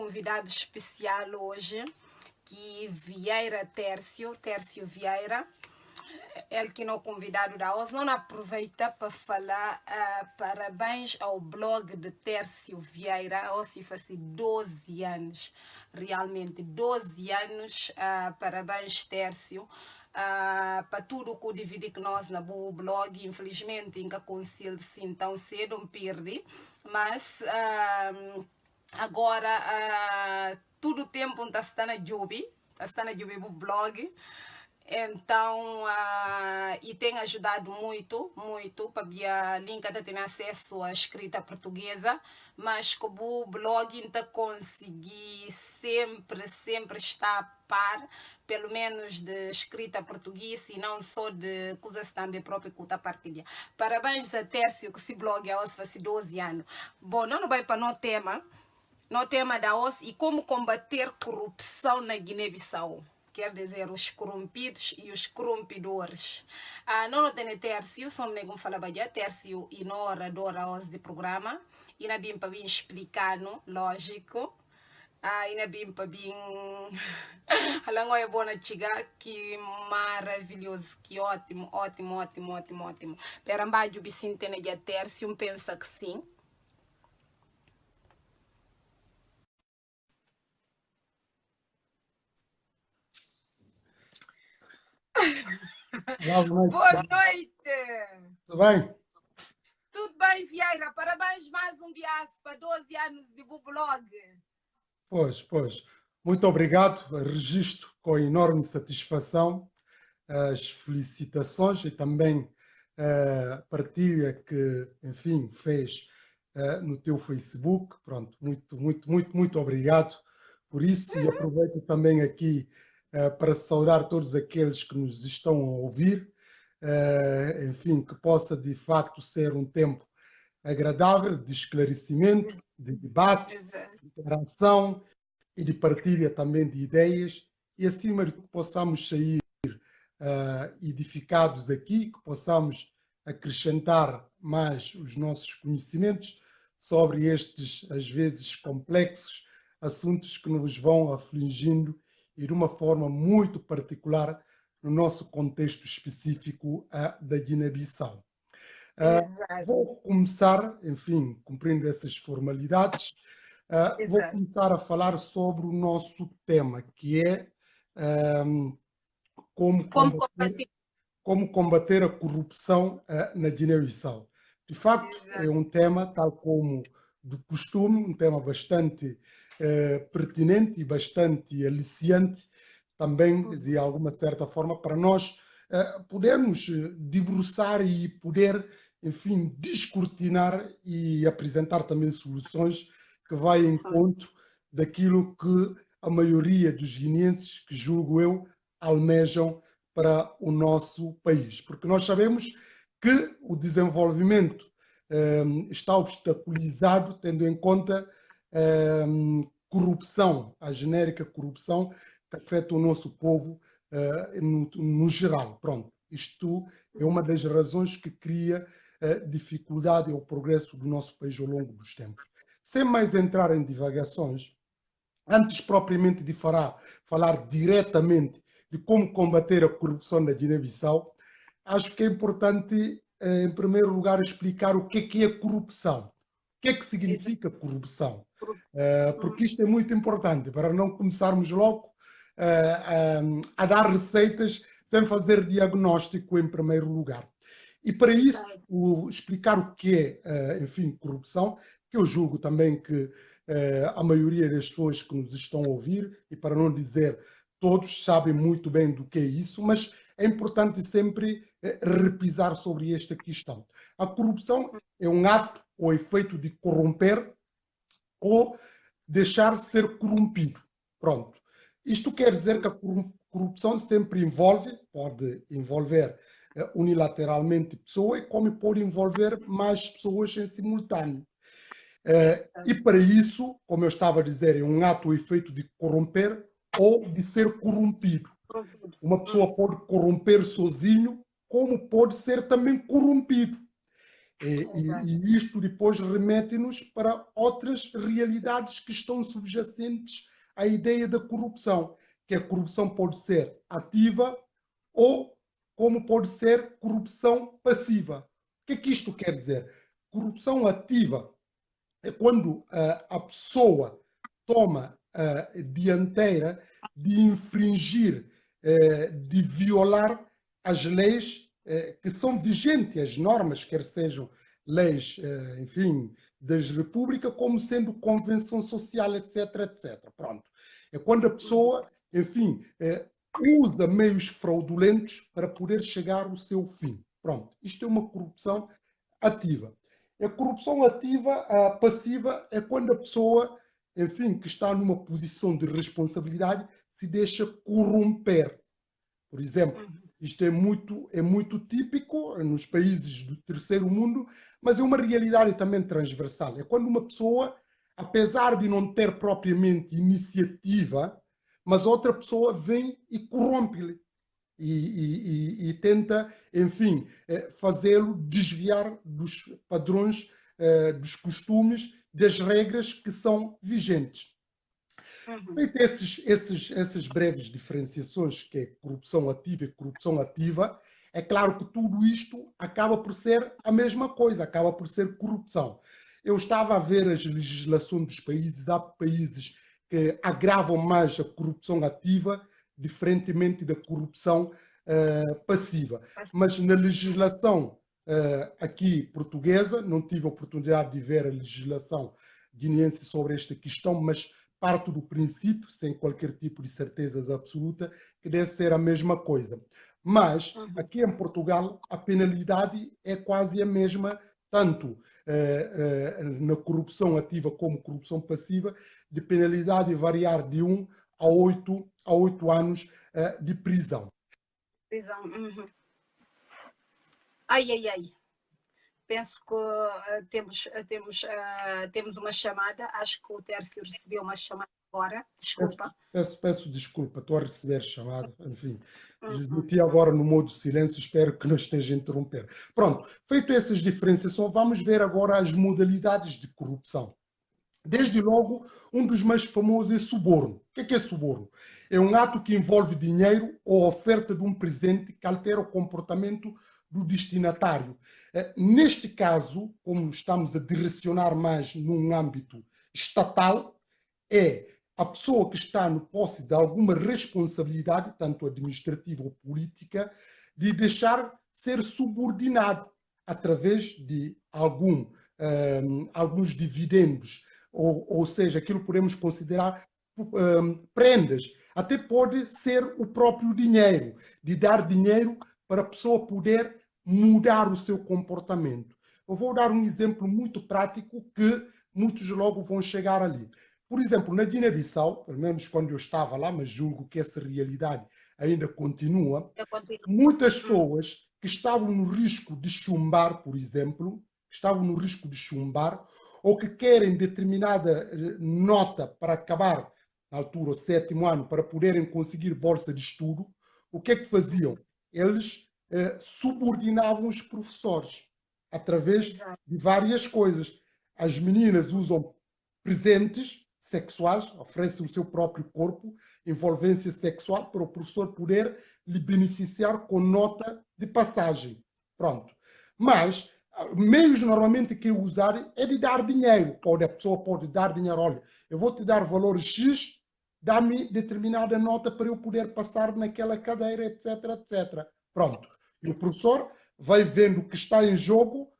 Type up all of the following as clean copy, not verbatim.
convidado especial hoje, que Vieira Tércio Vieira. Ele que não é convidado da OS, não aproveita para falar parabéns ao blog de Tércio Vieira. A OS faz 12 anos, realmente 12 anos. Parabéns, Tércio. Para tudo que dividi que nós na boa blog, infelizmente nunca consigo sim tão cedo, me perdi, mas agora todo o tempo está na Jubi, o blog. Então, e tem ajudado muito para a link até ter acesso à escrita portuguesa, mas como o blog ainda consegui sempre estar a par, pelo menos de escrita portuguesa e não só de coisas também próprias que está partilha. Parabéns a Tércio, que esse blog é hoje faz 12 anos. Bom, não vai para no tema da hoje e como combater corrupção na Guiné-Bissau. Quer dizer, os corrompidos e os corrompidores. Não tem Tércio, só não fala bem, Tércio e não oradora hoje de programa. E na bim para vir explicando, lógico. E na bim para vir... Alango é boa chiga, que maravilhoso, que ótimo. Perambajo Bicintene de Tércio, pensa que sim. Boa noite! Tudo bem? Tudo bem, Vieira. Parabéns mais um viagem para 12 anos de blog. Pois. Muito obrigado. Registro com enorme satisfação as felicitações e também a partilha que, enfim, fez no teu Facebook. Pronto, muito obrigado por isso e aproveito também aqui para saudar todos aqueles que nos estão a ouvir. Enfim, que possa de facto ser um tempo agradável de esclarecimento, de debate, de interação e de partilha também de ideias e acima de tudo possamos sair edificados aqui, que possamos acrescentar mais os nossos conhecimentos sobre estes, às vezes, complexos assuntos que nos vão afligindo e de uma forma muito particular no nosso contexto específico da Guiné-Bissau. Vou começar, enfim, cumprindo essas formalidades, vou começar a falar sobre o nosso tema, que é como combater a corrupção na Guiné-Bissau. De facto, é um tema, tal como de costume, um tema bastante pertinente e bastante aliciante, também, de alguma certa forma, para nós podermos debruçar e poder, enfim, descortinar e apresentar também soluções que vai em encontro daquilo que a maioria dos guineenses, que julgo eu, almejam para o nosso país. Porque nós sabemos que o desenvolvimento está obstaculizado tendo em conta corrupção, a genérica corrupção que afeta o nosso povo no geral. Pronto, isto é uma das razões que cria dificuldade ao progresso do nosso país ao longo dos tempos. Sem mais entrar em divagações, antes propriamente de falar diretamente de como combater a corrupção na Guiné-Bissau, acho que é importante, em primeiro lugar, explicar o que é corrupção. O que é que significa corrupção? Porque isto é muito importante, para não começarmos logo a dar receitas sem fazer diagnóstico em primeiro lugar. E para isso, explicar o que é, enfim, corrupção, que eu julgo também que a maioria das pessoas que nos estão a ouvir, e para não dizer todos, sabem muito bem do que é isso, mas é importante sempre repisar sobre esta questão. A corrupção é um ato ou efeito de corromper ou deixar de ser corrompido. Pronto. Isto quer dizer que a corrupção sempre pode envolver unilateralmente pessoa, como pode envolver mais pessoas em simultâneo. E para isso, como eu estava a dizer, é um ato ou efeito de corromper ou de ser corrompido. Uma pessoa pode corromper sozinho, como pode ser também corrompido. Exato. E isto depois remete-nos para outras realidades que estão subjacentes à ideia da corrupção, que a corrupção pode ser ativa ou como pode ser corrupção passiva. O que é que isto quer dizer? Corrupção ativa é quando a pessoa toma a dianteira de infringir, de violar as leis que são vigentes, as normas, quer sejam leis, enfim, das repúblicas, como sendo convenção social, etc, etc. Pronto. É quando a pessoa, enfim, usa meios fraudulentos para poder chegar ao seu fim. Pronto. Isto é uma corrupção ativa. A corrupção ativa, a passiva, é quando a pessoa, enfim, que está numa posição de responsabilidade, se deixa corromper. Por exemplo, isto é muito típico nos países do terceiro mundo, mas é uma realidade também transversal. É quando uma pessoa, apesar de não ter propriamente iniciativa, mas outra pessoa vem e corrompe-lhe. E tenta, enfim, fazê-lo desviar dos padrões, dos costumes, das regras que são vigentes. Feito essas breves diferenciações, que é corrupção ativa e corrupção ativa, é claro que tudo isto acaba por ser a mesma coisa, acaba por ser corrupção. Eu estava a ver as legislações dos países, há países que agravam mais a corrupção ativa, diferentemente da corrupção passiva. Mas na legislação aqui portuguesa, não tive a oportunidade de ver a legislação guineense sobre esta questão, mas parto do princípio, sem qualquer tipo de certeza absoluta, que deve ser a mesma coisa. Mas aqui em Portugal a penalidade é quase a mesma, tanto na corrupção ativa como corrupção passiva, de penalidade variar de 1 a 8 anos de prisão. Prisão. Ai, ai, ai. Penso que temos uma chamada. Acho que o Tércio recebeu uma chamada agora. Desculpa. Peço desculpa, estou a receber chamada. Enfim, meti agora no modo silêncio, espero que não esteja a interromper. Pronto, feito essas diferenciações, vamos ver agora as modalidades de corrupção. Desde logo, um dos mais famosos é suborno. O que é suborno? É um ato que envolve dinheiro ou oferta de um presente que altera o comportamento do destinatário. Neste caso, como estamos a direcionar mais num âmbito estatal, é a pessoa que está no posse de alguma responsabilidade, tanto administrativa ou política, de deixar ser subordinado através de alguns dividendos, ou seja, aquilo que podemos considerar prendas. Até pode ser o próprio dinheiro, de dar dinheiro para a pessoa poder mudar o seu comportamento. Eu vou dar um exemplo muito prático que muitos logo vão chegar ali. Por exemplo, na Guiné-Bissau, pelo menos quando eu estava lá, mas julgo que essa realidade ainda continua, muitas pessoas que estavam no risco de chumbar, por exemplo, ou que querem determinada nota para acabar, na altura, o 7º ano, para poderem conseguir bolsa de estudo, o que é que faziam? Eles subordinavam os professores através de várias coisas. As meninas usam presentes sexuais, oferecem o seu próprio corpo, envolvência sexual, para o professor poder lhe beneficiar com nota de passagem. Pronto. Mas meios normalmente que usar é de dar dinheiro. A pessoa pode dar dinheiro, olha, eu vou te dar valor X, dá-me determinada nota para eu poder passar naquela cadeira, etc, etc. Pronto. E o professor vai vendo o que está em jogo,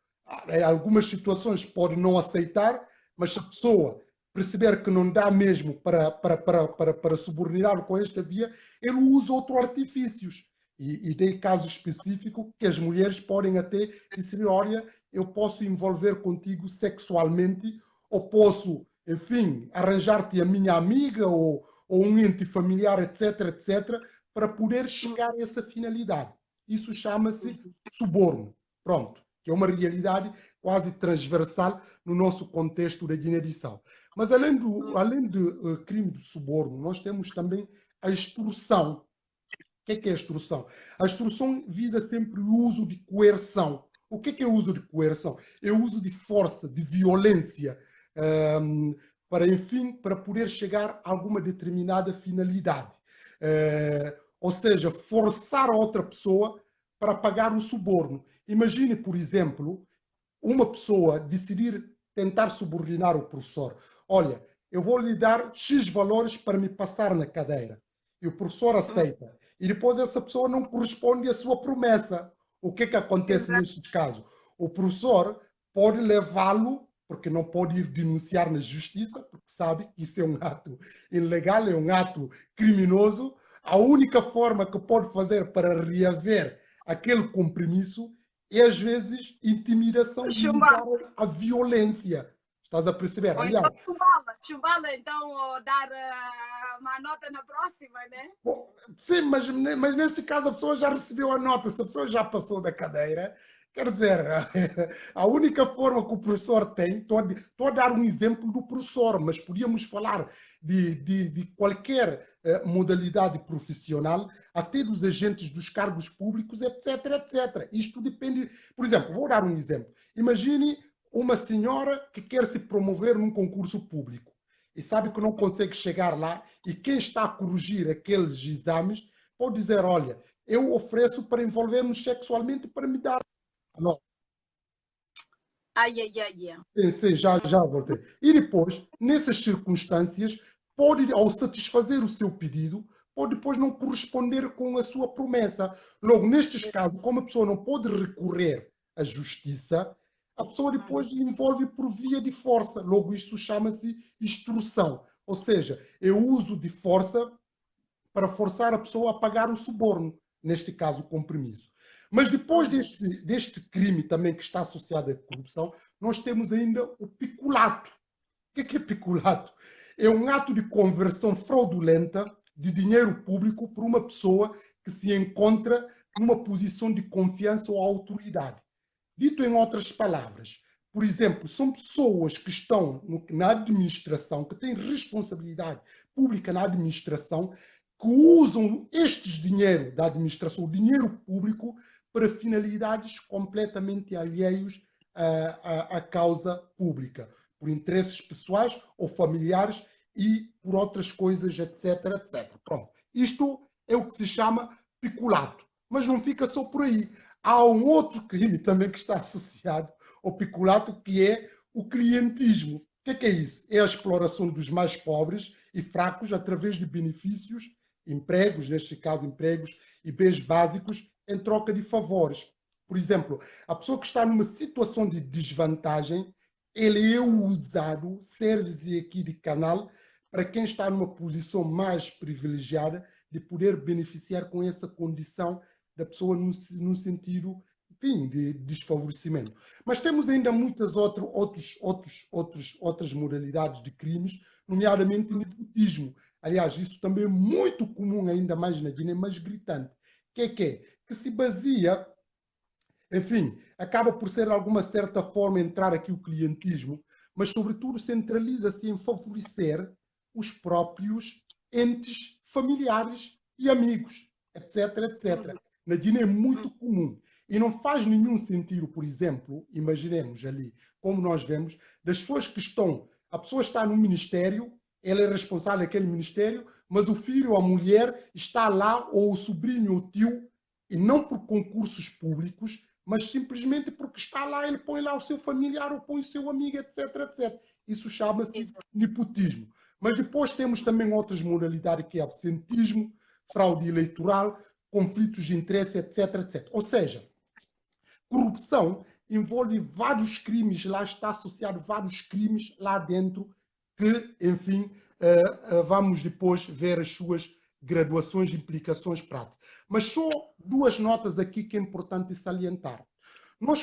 em algumas situações pode não aceitar, mas se a pessoa perceber que não dá mesmo para subordinar com esta via, ele usa outros artifícios. E dei caso específico que as mulheres podem até dizer, olha, eu posso envolver contigo sexualmente, ou posso, enfim, arranjar-te a minha amiga ou um ente familiar, etc, etc, para poder chegar a essa finalidade. Isso chama-se suborno. Pronto. Que é uma realidade quase transversal no nosso contexto da Guiné-Bissau. Mas além do crime de suborno, nós temos também a extorsão. O que é a extorsão? A extorsão visa sempre o uso de coerção, O que é o uso de coerção? É o uso de força, de violência, para, enfim, para poder chegar a alguma determinada finalidade. Ou seja, forçar a outra pessoa para pagar o suborno. Imagine, por exemplo, uma pessoa decidir tentar subordinar o professor. Olha, eu vou lhe dar X valores para me passar na cadeira. E o professor aceita. E depois essa pessoa não corresponde à sua promessa. O que acontece nestes casos? O professor pode levá-lo, porque não pode ir denunciar na justiça, porque sabe que isso é um ato ilegal, é um ato criminoso. A única forma que pode fazer para reaver aquele compromisso é, às vezes, intimidação e usar a violência. Estás a perceber? Ou Aliás, então chumbala, então dar uma nota na próxima, né? bom, sim, mas neste caso a pessoa já recebeu a nota, se a pessoa já passou da cadeira, quer dizer, a única forma que o professor tem, estou a dar um exemplo do professor, mas podíamos falar de qualquer modalidade profissional, até dos agentes dos cargos públicos, etc, etc. Isto depende, por exemplo, vou dar um exemplo. Imagine uma senhora que quer se promover num concurso público e sabe que não consegue chegar lá, e quem está a corrigir aqueles exames pode dizer, olha, eu ofereço para envolver-nos sexualmente para me dar... Não, Ai, ai, ai, ai. sim, já voltei. E depois, nessas circunstâncias, pode, ao satisfazer o seu pedido, pode depois não corresponder com a sua promessa. Logo, nestes casos, como a pessoa não pode recorrer à justiça, a pessoa depois envolve por via de força. Logo, isto chama-se extorsão. Ou seja, é o uso de força para forçar a pessoa a pagar o suborno, neste caso, o compromisso. Mas depois deste crime também que está associado à corrupção, nós temos ainda o peculato. O que é peculato? É um ato de conversão fraudulenta de dinheiro público por uma pessoa que se encontra numa posição de confiança ou autoridade. Dito em outras palavras, por exemplo, são pessoas que estão na administração, que têm responsabilidade pública na administração, que usam estes dinheiro da administração, o dinheiro público, para finalidades completamente alheios à causa pública, por interesses pessoais ou familiares e por outras coisas, etc, etc. Pronto. Isto é o que se chama peculato. Mas não fica só por aí. Há um outro crime também que está associado ao peculato, que é o clientismo. O que é isso? É a exploração dos mais pobres e fracos através de benefícios, empregos, neste caso empregos e bens básicos, em troca de favores. Por exemplo, a pessoa que está numa situação de desvantagem, ele é usado, serve-se aqui de canal para quem está numa posição mais privilegiada de poder beneficiar com essa condição da pessoa num sentido, enfim, de desfavorecimento. Mas temos ainda muitas outras modalidades de crimes, nomeadamente nepotismo. Aliás, isso também é muito comum, ainda mais na Guiné, mas gritante. Que se baseia, enfim, acaba por ser de alguma certa forma entrar aqui o clientismo, mas sobretudo centraliza-se em favorecer os próprios entes familiares e amigos, etc, etc. Na Guiné é muito comum. E não faz nenhum sentido, por exemplo, imaginemos ali, como nós vemos, das pessoas que estão, a pessoa está no ministério, ela é responsável daquele ministério, mas o filho ou a mulher está lá, ou o sobrinho ou o tio, e não por concursos públicos, mas simplesmente porque está lá, ele põe lá o seu familiar ou põe o seu amigo, etc, etc. Isso chama-se nepotismo. Mas depois temos também outras modalidades, que é absentismo, fraude eleitoral, conflitos de interesse, etc, etc. Ou seja, corrupção envolve vários crimes, lá está associado vários crimes lá dentro, que, enfim, vamos depois ver as suas graduações e implicações práticas. Mas só duas notas aqui que é importante salientar.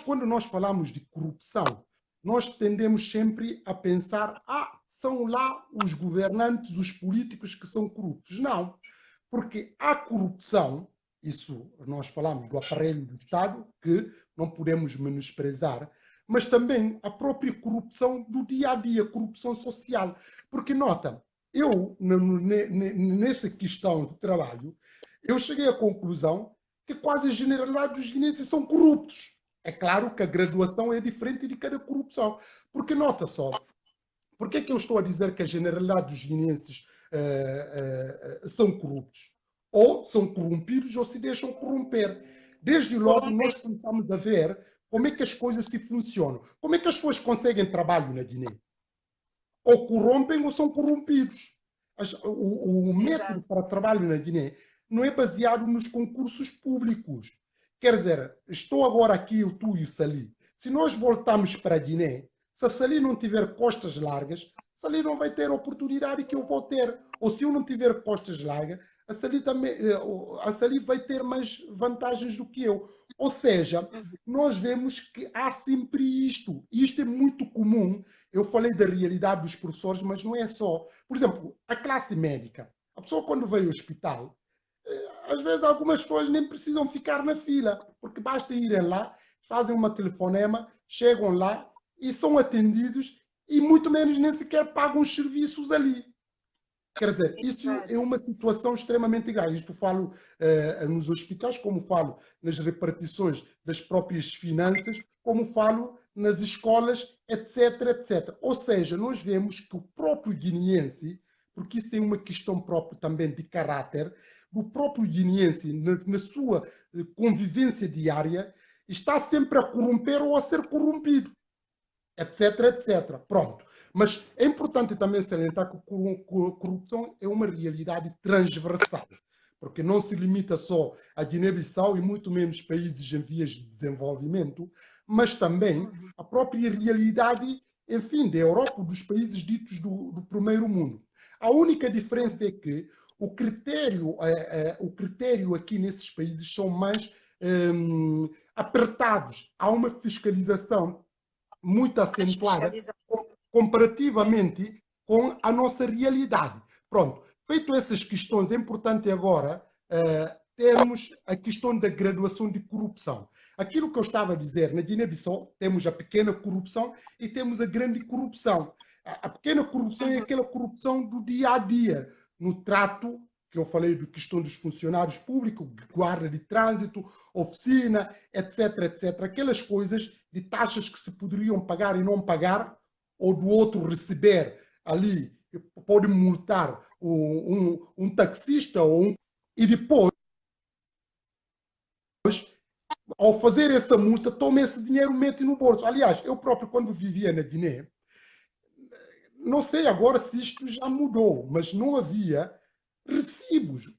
Quando nós falamos de corrupção, nós tendemos sempre a pensar, são lá os governantes, os políticos que são corruptos. Não, porque há corrupção, isso nós falamos do aparelho do Estado, que não podemos menosprezar, mas também a própria corrupção do dia a dia, corrupção social. Porque, nota, eu, nessa questão de trabalho, eu cheguei à conclusão que quase a generalidade dos guineenses são corruptos. É claro que a graduação é diferente de cada corrupção. Porque nota só, por que é que eu estou a dizer que a generalidade dos guineenses são corruptos? Ou são corrompidos ou se deixam corromper. Desde logo Corromper. nós começamos a ver como é que as coisas se funcionam. Como é que as pessoas conseguem trabalho na Guiné? Ou corrompem ou são corrompidos. O método Exato. para trabalho na Guiné não é baseado nos concursos públicos. Quer dizer, estou agora aqui, eu, tu e o Sali. Se nós voltarmos para a Guiné, se a Sali não tiver costas largas, a Sali não vai ter a oportunidade que eu vou ter. Ou se eu não tiver costas largas, a Sali vai ter mais vantagens do que eu. Ou seja, nós vemos que há sempre isto. E isto é muito comum. Eu falei da realidade dos professores, mas não é só. Por exemplo, a classe médica. A pessoa quando vai ao hospital, às vezes algumas pessoas nem precisam ficar na fila, porque basta irem lá, fazem uma telefonema, chegam lá e são atendidos e muito menos nem sequer pagam os serviços ali. Quer dizer, isso é uma situação extremamente grave. Isto falo nos hospitais, como falo nas repartições das próprias finanças, como falo nas escolas, etc, etc. Ou seja, nós vemos que o próprio guineense, porque isso é uma questão própria também de caráter, do próprio guineense, na sua convivência diária, está sempre a corromper ou a ser corrompido, etc, etc. Pronto. Mas é importante também salientar que a corrupção é uma realidade transversal, porque não se limita só a Guiné-Bissau e muito menos países em vias de desenvolvimento, mas também a própria realidade, enfim, da Europa, dos países ditos do primeiro mundo. A única diferença é que o critério aqui nesses países são mais apertados. Há uma fiscalização muito acentuada comparativamente com a nossa realidade. Pronto, feito essas questões, é importante agora termos a questão da graduação de corrupção. Aquilo que eu estava a dizer, na Guiné-Bissau temos a pequena corrupção e temos a grande corrupção. A pequena corrupção é aquela corrupção do dia a dia, no trato que eu falei da questão dos funcionários públicos, guarda de trânsito, oficina, etc, etc. Aquelas coisas de taxas que se poderiam pagar e não pagar, ou do outro receber ali, pode multar um taxista e depois, ao fazer essa multa, toma esse dinheiro e mete no bolso. Aliás, eu próprio, quando vivia na Guiné, não sei agora se isto já mudou, mas não havia recibos.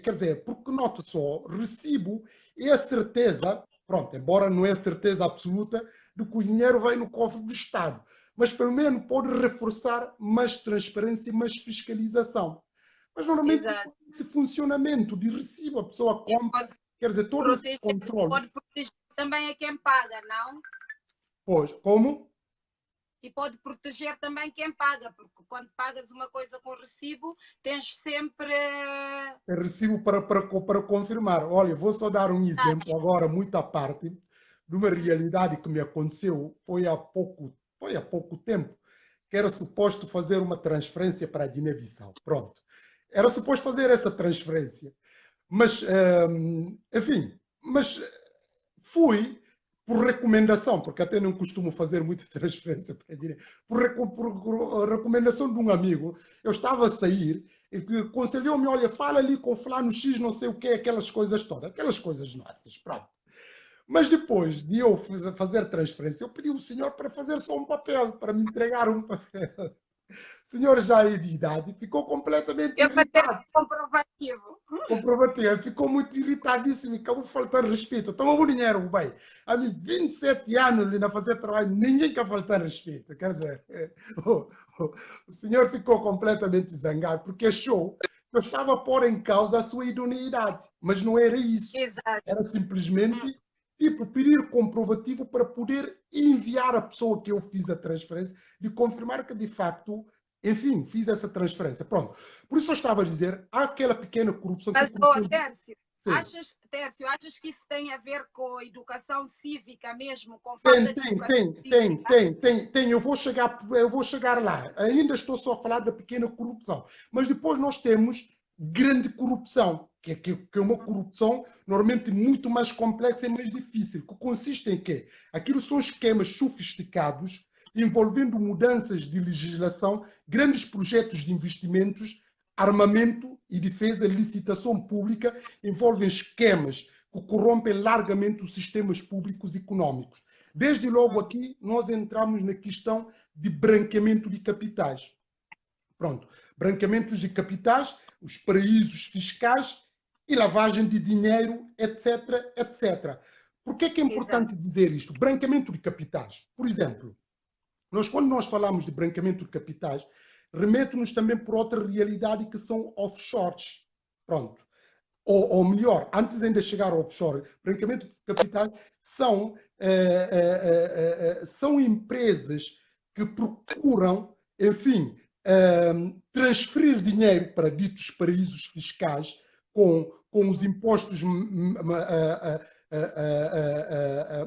Quer dizer, porque nota só, recibo é a certeza, pronto, embora não é certeza absoluta, de que o dinheiro vai no cofre do Estado, mas pelo menos pode reforçar mais transparência e mais fiscalização. Mas normalmente esse funcionamento de recibo, a pessoa compra, quer dizer, todos esses controles. Pode proteger também a quem paga, não? Pois, como? E pode proteger também quem paga, porque quando pagas uma coisa com recibo, tens sempre... Recibo para confirmar. Olha, vou só dar um exemplo agora, muito à parte, de uma realidade que me aconteceu, foi há pouco tempo, que era suposto fazer uma transferência para a Guiné-Bissau. Pronto. Era suposto fazer essa transferência. Mas, enfim, fui por recomendação, porque até não costumo fazer muita transferência para a Guiné, por recomendação de um amigo. Eu estava a sair e aconselhou-me, olha, fala ali com o fulano X, não sei o que, aquelas coisas todas, aquelas coisas nossas, pronto. Mas depois de eu fazer transferência, eu pedi ao senhor para fazer só um papel, para me entregar um papel. O senhor já é de idade, ficou completamente irritado. Comprovativo, ficou muito irritadíssimo e acabou faltando respeito. Toma o dinheiro, bem. A mim, 27 anos ali a fazer trabalho, ninguém quer faltar respeito. Quer dizer, o senhor ficou completamente zangado porque achou que eu estava a pôr em causa a sua idoneidade. Mas não era isso. Exato. Era simplesmente pedir comprovativo para poder enviar a pessoa que eu fiz a transferência, de confirmar que de facto, enfim, fiz essa transferência. Pronto. Por isso eu estava a dizer, há aquela pequena corrupção. Mas, Tércio, achas que isso tem a ver com a educação cívica mesmo? Com tem. Eu vou chegar lá. Ainda estou só a falar da pequena corrupção. Mas depois nós temos grande corrupção. que é uma corrupção normalmente muito mais complexa e mais difícil, que consiste em quê? Aquilo são esquemas sofisticados envolvendo mudanças de legislação, grandes projetos de investimentos, armamento e defesa, licitação pública, envolvem esquemas que corrompem largamente os sistemas públicos econômicos. Desde logo aqui, nós entramos na questão de branqueamento de capitais. Pronto, branqueamento de capitais, os paraísos fiscais e lavagem de dinheiro, etc, etc. Por que é importante dizer isto? Branqueamento de capitais. Por exemplo, quando nós falamos de branqueamento de capitais, remete-nos também por outra realidade que são offshores. Pronto. Ou melhor, antes ainda de chegar ao offshore, branqueamento de capitais são empresas que procuram, enfim, transferir dinheiro para ditos paraísos fiscais com os impostos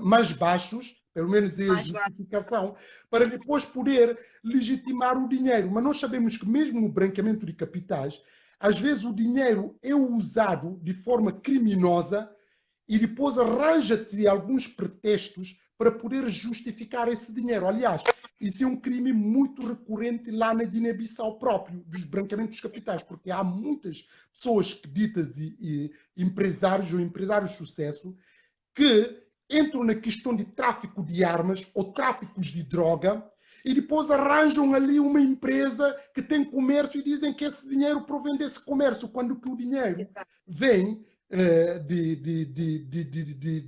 mais baixos, pelo menos é a justificação, para depois poder legitimar o dinheiro. Mas nós sabemos que mesmo no branqueamento de capitais, às vezes o dinheiro é usado de forma criminosa e depois arranja-te alguns pretextos para poder justificar esse dinheiro. Aliás, isso é um crime muito recorrente lá na Guiné-Bissau próprio, dos branqueamentos capitais, porque há muitas pessoas ditas empresários ou empresários de sucesso que entram na questão de tráfico de armas ou tráficos de droga e depois arranjam ali uma empresa que tem comércio e dizem que esse dinheiro provém desse comércio, quando que o dinheiro vem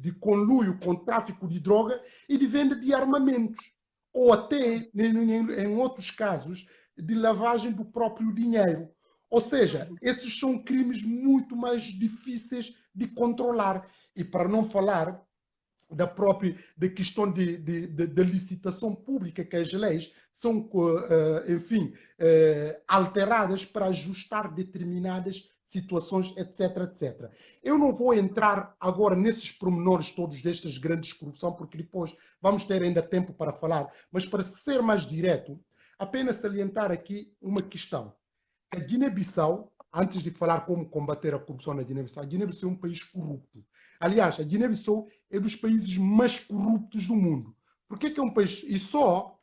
de conluio com tráfico de droga e de venda de armamentos, ou até, em outros casos, de lavagem do próprio dinheiro. Ou seja, esses são crimes muito mais difíceis de controlar. E para não falar da questão da licitação pública, que as leis são, enfim, alteradas para ajustar determinadas situações, etc, etc. Eu não vou entrar agora nesses pormenores todos destas grandes corrupção, porque depois vamos ter ainda tempo para falar, mas para ser mais direto, apenas salientar aqui uma questão. A Guiné-Bissau, antes de falar como combater a corrupção na Guiné-Bissau, a Guiné-Bissau é um país corrupto. Aliás, a Guiné-Bissau é dos países mais corruptos do mundo. Por que é um país... E só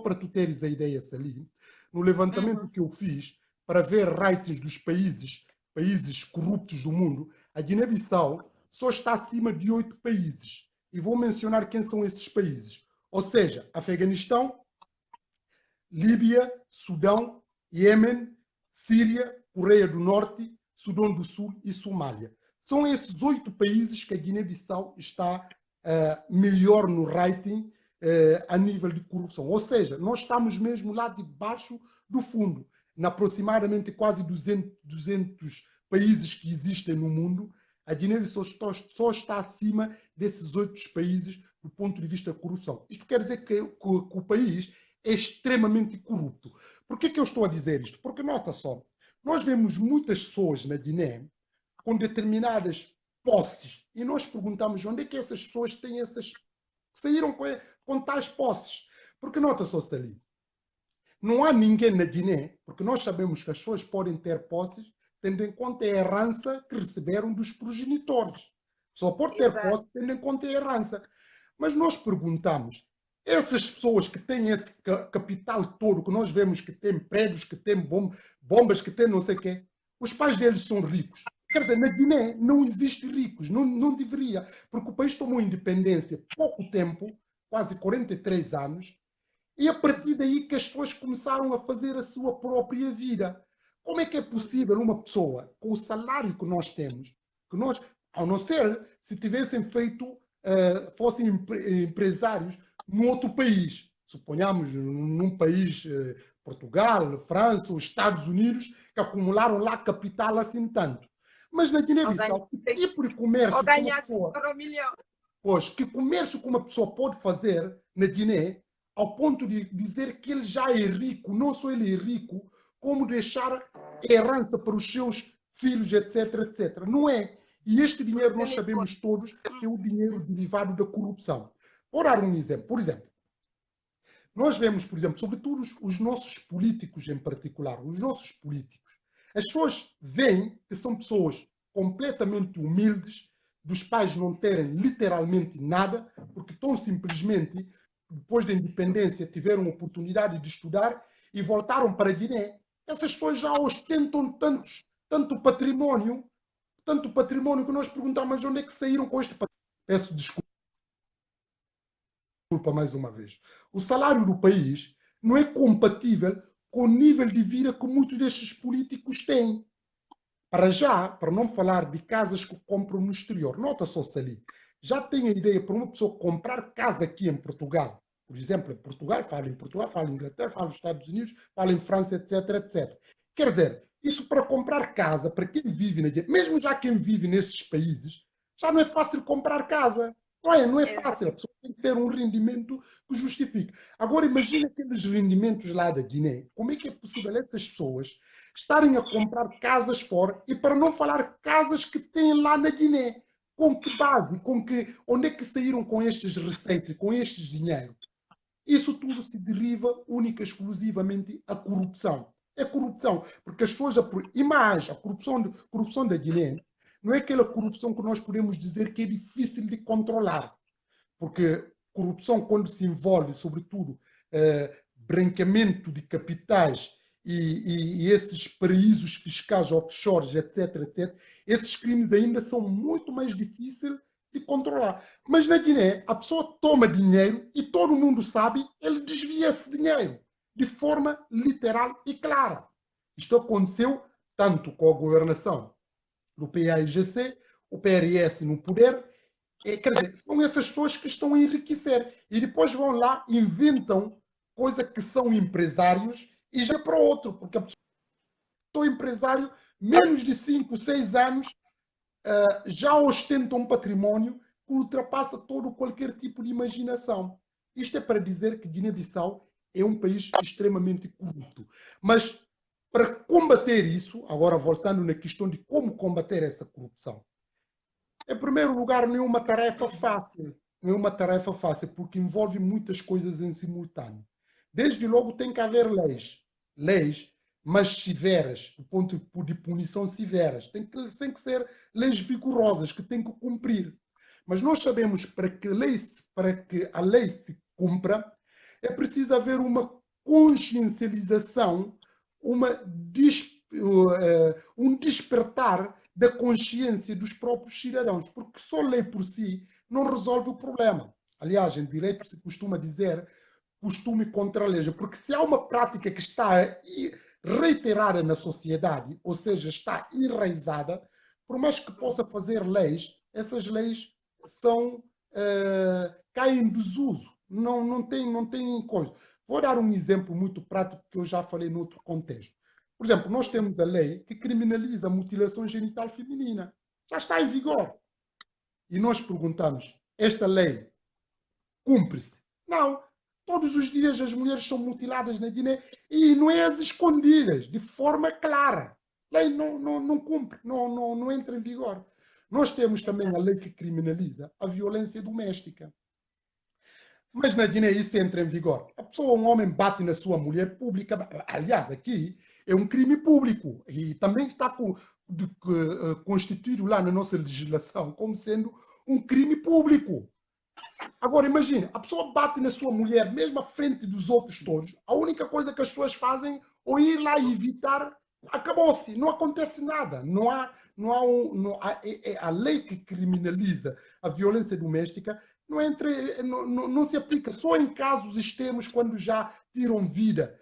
para tu teres a ideia, Sali, no levantamento que eu fiz para ver ratings dos países corruptos do mundo, a Guiné-Bissau só está acima de 8 países. E vou mencionar quem são esses países. Ou seja, Afeganistão, Líbia, Sudão, Iêmen, Síria, Coreia do Norte, Sudão do Sul e Somália. São esses 8 países que a Guiné-Bissau está melhor no rating a nível de corrupção. Ou seja, nós estamos mesmo lá debaixo do fundo. Em aproximadamente quase 200 países que existem no mundo, a Guiné-Bissau só está acima desses 8 países do ponto de vista da corrupção. Isto quer dizer que o país é extremamente corrupto. Por que eu estou a dizer isto? Porque, nota só, nós vemos muitas pessoas na Guiné com determinadas posses e nós perguntamos onde é que essas pessoas têm essas... saíram com tais posses. Porque, nota só, Sali, não há ninguém na Guiné, porque nós sabemos que as pessoas podem ter posses tendo em conta a herança que receberam dos progenitores. Só pode ter posse tendo em conta a herança. Mas nós perguntamos, essas pessoas que têm esse capital todo, que nós vemos que têm prédios, que têm bombas, que têm não sei o quê, os pais deles são ricos. Quer dizer, na Guiné não existe ricos, não deveria, porque o país tomou independência há pouco tempo, quase 43 anos, e a partir daí que as pessoas começaram a fazer a sua própria vida. Como é que é possível uma pessoa, com o salário que nós temos, que nós, ao não ser, se tivessem feito, fossem empresários num outro país, suponhamos num país, Portugal, França ou Estados Unidos, que acumularam lá capital assim tanto. Mas na Guiné-Bissau, que tipo de comércio que uma pessoa... Pois, que comércio que uma pessoa pode fazer na Guiné, ao ponto de dizer que ele já é rico, não só ele é rico, como deixar herança para os seus filhos, etc, etc. Não é. E este dinheiro nós sabemos todos que é o dinheiro derivado da corrupção. Vou dar um exemplo. Por exemplo, nós vemos, por exemplo, sobretudo os nossos políticos em particular, os nossos políticos. As pessoas veem que são pessoas completamente humildes, dos pais não terem literalmente nada, porque tão simplesmente, depois da independência, tiveram oportunidade de estudar e voltaram para a Guiné. Essas pessoas já ostentam tanto patrimônio que nós perguntamos, mas onde é que saíram com este patrimônio? Peço desculpa mais uma vez. O salário do país não é compatível com o nível de vida que muitos destes políticos têm. Para já, para não falar de casas que compram no exterior, nota só-se ali, já tem a ideia para uma pessoa comprar casa aqui em Portugal, por exemplo, em Portugal, fala em Inglaterra, fala nos Estados Unidos, fala em França, etc, etc. Quer dizer, isso para comprar casa, para quem vive, mesmo já quem vive nesses países, já não é fácil comprar casa. Não é fácil, a pessoa tem que ter um rendimento que justifique. Agora imagina aqueles rendimentos lá da Guiné, como é que é possível essas pessoas estarem a comprar casas fora e para não falar casas que têm lá na Guiné? Com que base? Onde é que saíram com estes receitas, com estes dinheiro? Isso tudo se deriva única e exclusivamente à corrupção. É corrupção, porque as pessoas, e mais, a corrupção da Guiné não é aquela corrupção que nós podemos dizer que é difícil de controlar, porque corrupção, quando se envolve, sobretudo, branqueamento de capitais e esses paraísos fiscais offshores, etc., etc., esses crimes ainda são muito mais difíceis de controlar. Mas na Guiné, a pessoa toma dinheiro e todo mundo sabe, ele desvia esse dinheiro de forma literal e clara. Isto aconteceu tanto com a governação do PAIGC, o PRS no poder. Quer dizer, são essas pessoas que estão a enriquecer e depois vão lá, inventam coisas que são empresários e já para outro, porque a pessoa empresário, menos de 5, 6 anos, já ostenta um património que ultrapassa todo qualquer tipo de imaginação. Isto é para dizer que Guiné-Bissau é um país extremamente corrupto. Mas para combater isso, agora voltando na questão de como combater essa corrupção, em primeiro lugar, não é uma tarefa fácil. Não é uma tarefa fácil, porque envolve muitas coisas em simultâneo. Desde logo tem que haver leis. Leis, mas severas, do ponto de punição severas. Tem que ser leis vigorosas, que tem que cumprir. Mas nós sabemos para que a lei se cumpra, é preciso haver uma consciencialização, um despertar da consciência dos próprios cidadãos, porque só lei por si não resolve o problema. Aliás, em direito se costuma dizer costume contra a lei, porque se há uma prática que está reiterada na sociedade, ou seja, está enraizada, por mais que possa fazer leis, essas leis caem em desuso, não tem coisa. Vou dar um exemplo muito prático que eu já falei em outro contexto. Por exemplo, nós temos a lei que criminaliza a mutilação genital feminina. Já está em vigor. E nós perguntamos, esta lei cumpre-se? Não. Todos os dias as mulheres são mutiladas na Guiné e não é às escondidas, de forma clara. A lei não cumpre, não entra em vigor. Nós temos também a lei que criminaliza a violência doméstica. Mas na Guiné isso entra em vigor. A pessoa, um homem bate na sua mulher pública. Aliás, aqui é um crime público e também está constituído lá na nossa legislação como sendo um crime público. Agora imagine, a pessoa bate na sua mulher mesmo à frente dos outros todos. A única coisa que as pessoas fazem é ir lá e evitar, acabou-se, não acontece nada. A lei que criminaliza a violência doméstica não se aplica só em casos extremos, quando já tiram vida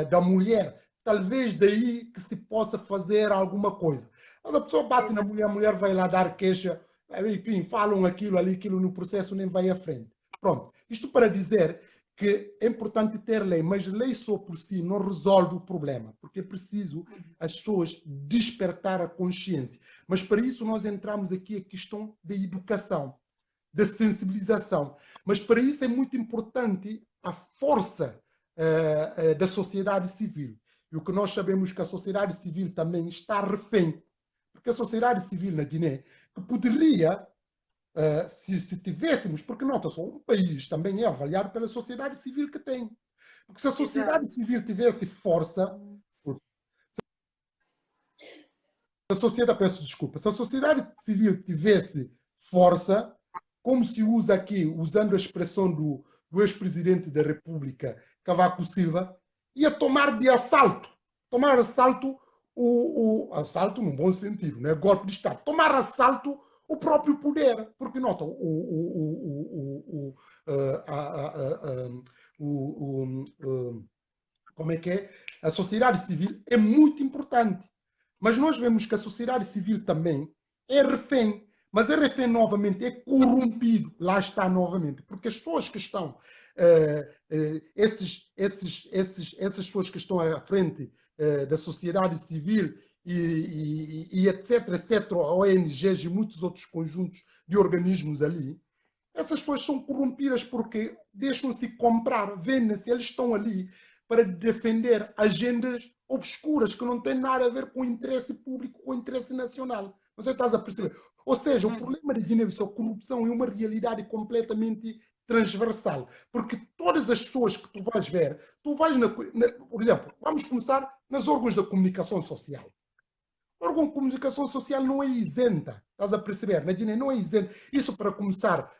da mulher. Talvez daí que se possa fazer alguma coisa. Mas a pessoa bate na mulher, a mulher vai lá dar queixa, enfim, falam aquilo ali, aquilo no processo nem vai à frente. Pronto, isto para dizer que é importante ter lei, mas lei só por si não resolve o problema, porque é preciso as pessoas despertar a consciência. Mas para isso nós entramos aqui a questão da educação, da sensibilização. Mas para isso é muito importante a força da sociedade civil. E o que nós sabemos que a sociedade civil também está refém, porque a sociedade civil na Guiné, que poderia, se tivéssemos, porque nota só, um país também é avaliado pela sociedade civil que tem. Porque se a sociedade civil tivesse força, a sociedade, peço desculpa, se a sociedade civil tivesse força, como se usa aqui, usando a expressão do ex-presidente da República, Cavaco Silva, ia tomar de assalto, tomar assalto, assalto num bom sentido, né? Golpe de Estado, tomar assalto o próprio poder, porque nota, como é que é? A sociedade civil é muito importante, mas nós vemos que a sociedade civil também é refém, mas é refém novamente, é corrompido, lá está novamente, porque as pessoas que estão, essas pessoas que estão à frente da sociedade civil e etc, etc, ONGs e muitos outros conjuntos de organismos ali, essas pessoas são corrompidas porque deixam-se comprar, vendem-se, eles estão ali para defender agendas obscuras que não têm nada a ver com o interesse público, com o interesse nacional. Você está a perceber? Ou seja, o problema de Guiné-Bissau, corrupção, é uma realidade completamente transversal, porque todas as pessoas que tu vais ver, tu vais, por exemplo, vamos começar nos órgãos da comunicação social. O órgão de comunicação social não é isenta, estás a perceber? Na Guiné não é isenta. Isso para começar,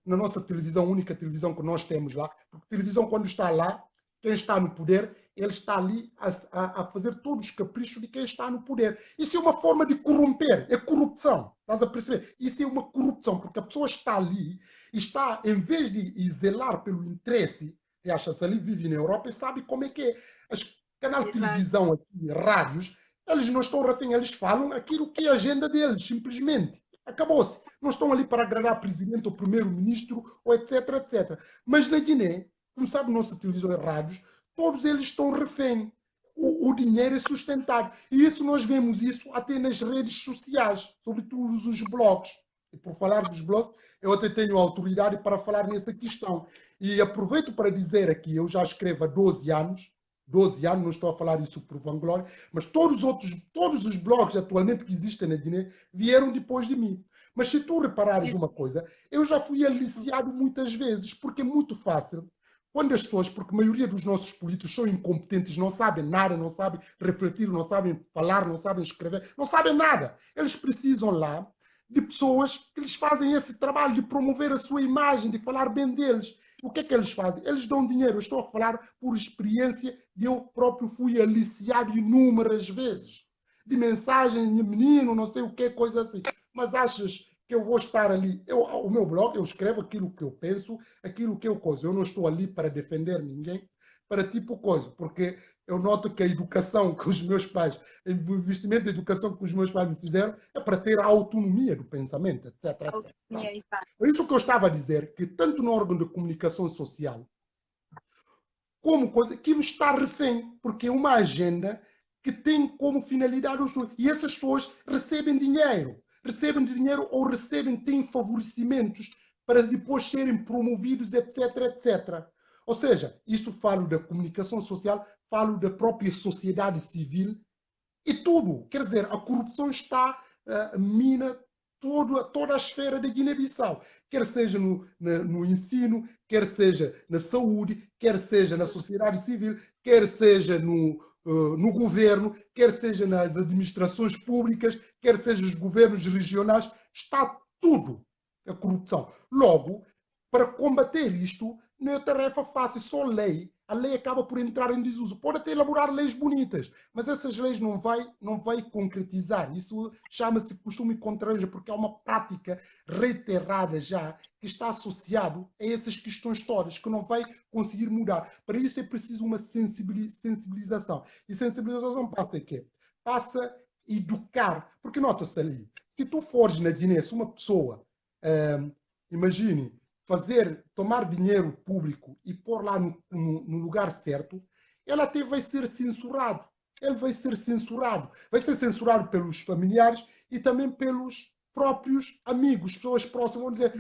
na nossa televisão, a única televisão que nós temos lá, porque a televisão quando está lá, quem está no poder, ele está ali a fazer todos os caprichos de quem está no poder. Isso é uma forma de corromper, é corrupção, estás a perceber? Isso é uma corrupção, porque a pessoa está ali e está, em vez de zelar pelo interesse, e acha-se ali, vive na Europa e sabe como é que é. As canal de televisão, aqui, rádios, eles não estão refém, eles falam aquilo que é a agenda deles, simplesmente. Acabou-se. Não estão ali para agradar presidente ou primeiro-ministro, ou etc, etc. Mas na Guiné, como sabe, nossa televisão e rádios, todos eles estão refém. O dinheiro é sustentado. E isso nós vemos isso até nas redes sociais, sobretudo os blogs. E por falar dos blogs, eu até tenho autoridade para falar nessa questão. E aproveito para dizer aqui, eu já escrevo há 12 anos, não estou a falar isso por vanglória, mas todos os blogs atualmente que existem na Guiné vieram depois de mim. Mas se tu reparares uma coisa, eu já fui aliciado muitas vezes, porque é muito fácil. Quando as pessoas, porque a maioria dos nossos políticos são incompetentes, não sabem nada, não sabem refletir, não sabem falar, não sabem escrever, não sabem nada. Eles precisam lá de pessoas que lhes fazem esse trabalho de promover a sua imagem, de falar bem deles. O que é que eles fazem? Eles dão dinheiro. Eu estou a falar por experiência de eu próprio fui aliciado inúmeras vezes. De mensagem, menino, não sei o que, coisa assim. Mas achas que eu vou estar ali? O meu blog, eu escrevo aquilo que eu penso, aquilo que eu coisa. Eu não estou ali para defender ninguém, para tipo coisa, porque eu noto que a educação que os meus pais, o investimento de educação que os meus pais me fizeram é para ter a autonomia do pensamento, etc, etc. É isso que eu estava a dizer, que tanto no órgão de comunicação social, como coisa, aquilo está refém, porque é uma agenda que tem como finalidade os estudos. E essas pessoas recebem dinheiro ou têm favorecimentos para depois serem promovidos, etc, etc. Ou seja, isso falo da comunicação social, falo da própria sociedade civil e tudo. Quer dizer, a corrupção está, mina toda a esfera da Guiné-Bissau, quer seja no ensino, quer seja na saúde, quer seja na sociedade civil, quer seja no governo, quer seja nas administrações públicas, quer seja nos governos regionais, está tudo a corrupção. Logo, para combater isto, não é tarefa fácil, só lei. A lei acaba por entrar em desuso. Pode até elaborar leis bonitas, mas essas leis não vai concretizar. Isso chama-se costume contrário, porque é uma prática reiterada já, que está associado a essas questões todas, que não vai conseguir mudar. Para isso é preciso uma sensibilização. E sensibilização passa em quê? Passa a educar. Porque nota-se ali, se tu fores na Guiné, se uma pessoa, imagine, tomar dinheiro público e pôr lá no lugar certo, ela até vai ser censurado. Ele vai ser censurado. Vai ser censurado pelos familiares e também pelos próprios amigos, pessoas próximas. Vão dizer,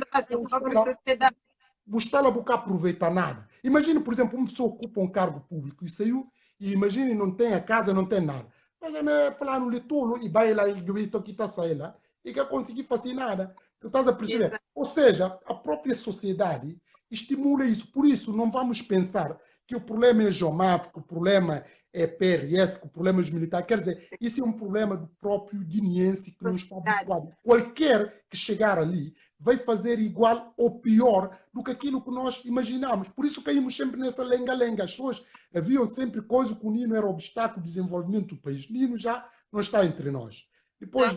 vou estar a boca aproveitar nada. Imagine, por exemplo, uma pessoa ocupa um cargo público e saiu, e imagine, não tem a casa, não tem nada. Mas é falar no letulo e vai lá e que está saindo lá e quer conseguir fazer nada. Tu estás a perceber? Exato. Ou seja, a própria sociedade estimula isso. Por isso, não vamos pensar que o problema é Jomaf, que o problema é PRS, que o problema é os militares. Quer dizer, isso é um problema do próprio guineense que não está habituado. Qualquer que chegar ali vai fazer igual ou pior do que aquilo que nós imaginamos. Por isso caímos sempre nessa lenga-lenga. As pessoas haviam sempre coisa que o Nino era obstáculo de desenvolvimento do país. Nino já não está entre nós. Depois,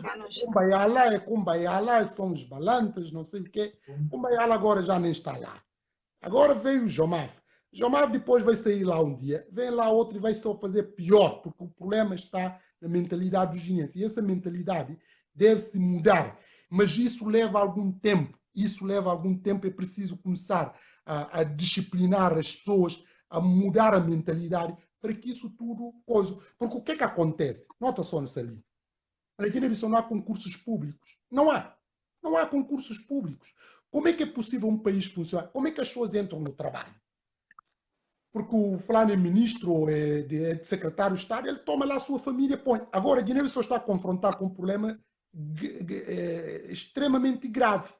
Kumbaiala, são os balantas, não sei o quê. Kumbaiala agora já nem está lá. Agora veio o Jomaf. Jomaf depois vai sair lá um dia, vem lá outro e vai só fazer pior, porque o problema está na mentalidade dos guineenses. E essa mentalidade deve-se mudar. Mas isso leva algum tempo. Isso leva algum tempo. É preciso começar a disciplinar as pessoas, a mudar a mentalidade, para que isso tudo coisa. Porque o que é que acontece? Nota só nisso ali. Na Guiné-Bissau não há concursos públicos. Não há. Não há concursos públicos. Como é que é possível um país funcionar? Como é que as pessoas entram no trabalho? Porque o fulano é ministro ou é de secretário de Estado, ele toma lá a sua família e põe. Agora, a Guiné-Bissau está a confrontar com um problema extremamente grave,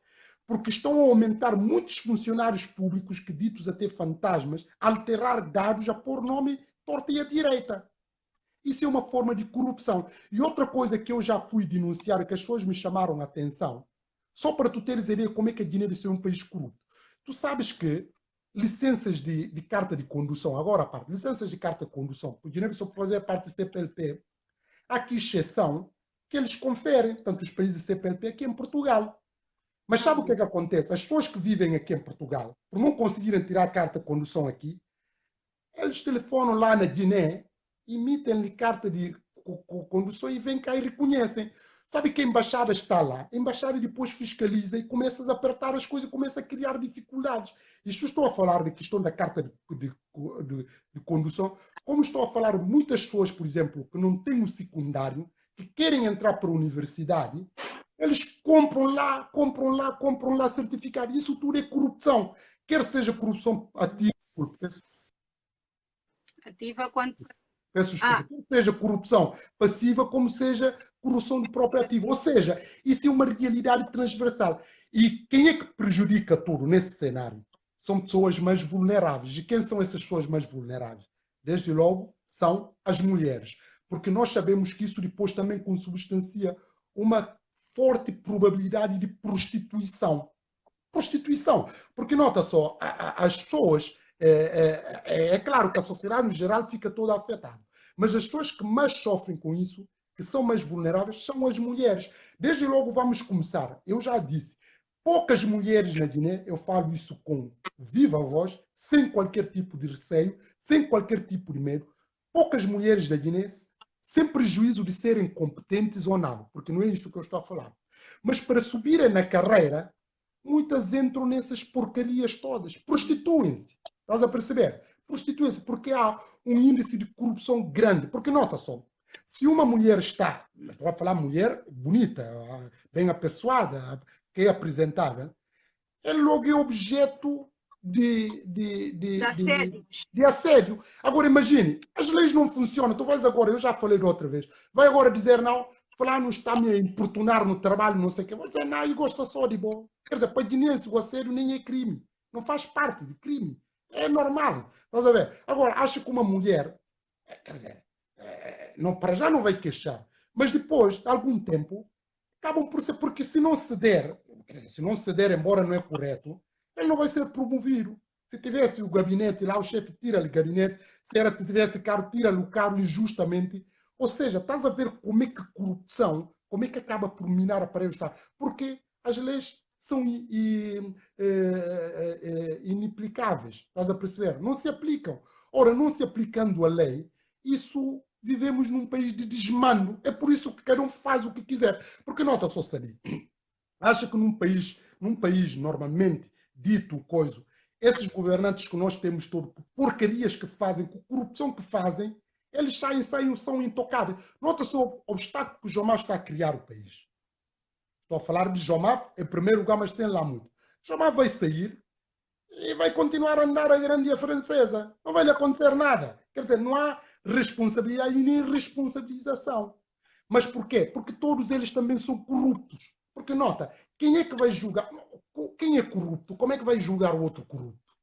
porque estão a aumentar muitos funcionários públicos, que ditos até fantasmas, a alterar dados, a pôr nome torta e à direita. Isso é uma forma de corrupção. E outra coisa que eu já fui denunciar, que as pessoas me chamaram a atenção, só para tu teres ideia como é que a Guiné-Bissau é um país corrupto. Tu sabes que licenças de carta de condução, agora a parte, licenças de carta de condução, o Guiné-Bissau para fazer parte do CPLP, há aqui exceção que eles conferem, tanto os países do CPLP aqui em Portugal. Mas sabe o que é que acontece? As pessoas que vivem aqui em Portugal, por não conseguirem tirar a carta de condução aqui, eles telefonam lá na Guiné, emitem-lhe carta de condução e vêm cá e reconhecem. Sabe que a embaixada está lá, a embaixada depois fiscaliza e começa a apertar as coisas, começa a criar dificuldades. Isto estou a falar da questão da carta de condução, como estou a falar muitas pessoas, por exemplo, que não têm o secundário, que querem entrar para a universidade, eles compram lá certificado. Isso tudo é corrupção. Quer seja corrupção ativa, ativa quando... peço desculpa, quer seja corrupção passiva, como seja corrupção do próprio ativo. Ou seja, isso é uma realidade transversal. E quem é que prejudica tudo nesse cenário? São pessoas mais vulneráveis. E quem são essas pessoas mais vulneráveis? Desde logo, são as mulheres. Porque nós sabemos que isso depois também consubstancia uma forte probabilidade de prostituição. Prostituição. Porque nota só, as pessoas... É claro que a sociedade no geral fica toda afetada, mas as pessoas que mais sofrem com isso, que são mais vulneráveis, são as mulheres. Desde logo vamos começar. Eu já disse, poucas mulheres na Guiné, eu falo isso com viva voz, sem qualquer tipo de receio, sem qualquer tipo de medo, poucas mulheres da Guiné, sem prejuízo de serem competentes ou não, porque não é isto que eu estou a falar. Mas para subirem na carreira, muitas entram nessas porcarias todas, prostituem-se. Estás a perceber? Prostituem-se porque há um índice de corrupção grande. Porque nota só, se uma mulher está, estou a falar mulher bonita, bem apessoada, que é apresentável, ela logo é objeto de assédio. Agora imagine, as leis não funcionam. Tu vais agora, eu já falei da outra vez, vai agora dizer não, fulano está-me a importunar no trabalho, não sei o quê. Vai dizer não, eu gosto só de bom. Quer dizer, para guineense o assédio nem é crime. Não faz parte de crime. É normal. Estás a ver? Agora, acho que uma mulher, quer dizer, não, para já não vai queixar, mas depois, de algum tempo, acabam por ser, porque se não ceder, embora não é correto, ele não vai ser promovido. Se tivesse o gabinete lá, o chefe tira-lhe o gabinete, se tivesse carro, tira-lhe o carro injustamente. Ou seja, estás a ver como é que corrupção, como é que acaba por minar a parede do Estado? Porque as leis são inaplicáveis, estás a perceber? Não se aplicam. Ora, não se aplicando a lei, isso vivemos num país de desmando. É por isso que cada um faz o que quiser. Porque nota só, Sani, acha que num país normalmente dito coisa, esses governantes que nós temos todo, porcarias que fazem, corrupção que fazem, eles são intocáveis. Nota só o obstáculo que o Jomaf está a criar o país. Estou a falar de Jomaf em primeiro lugar, mas tem lá muito. Jomaf vai sair e vai continuar a andar a Grande Francesa. Não vai lhe acontecer nada. Quer dizer, não há responsabilidade e nem responsabilização. Mas porquê? Porque todos eles também são corruptos. Porque nota, quem é que vai julgar? Quem é corrupto? Como é que vai julgar o outro corrupto?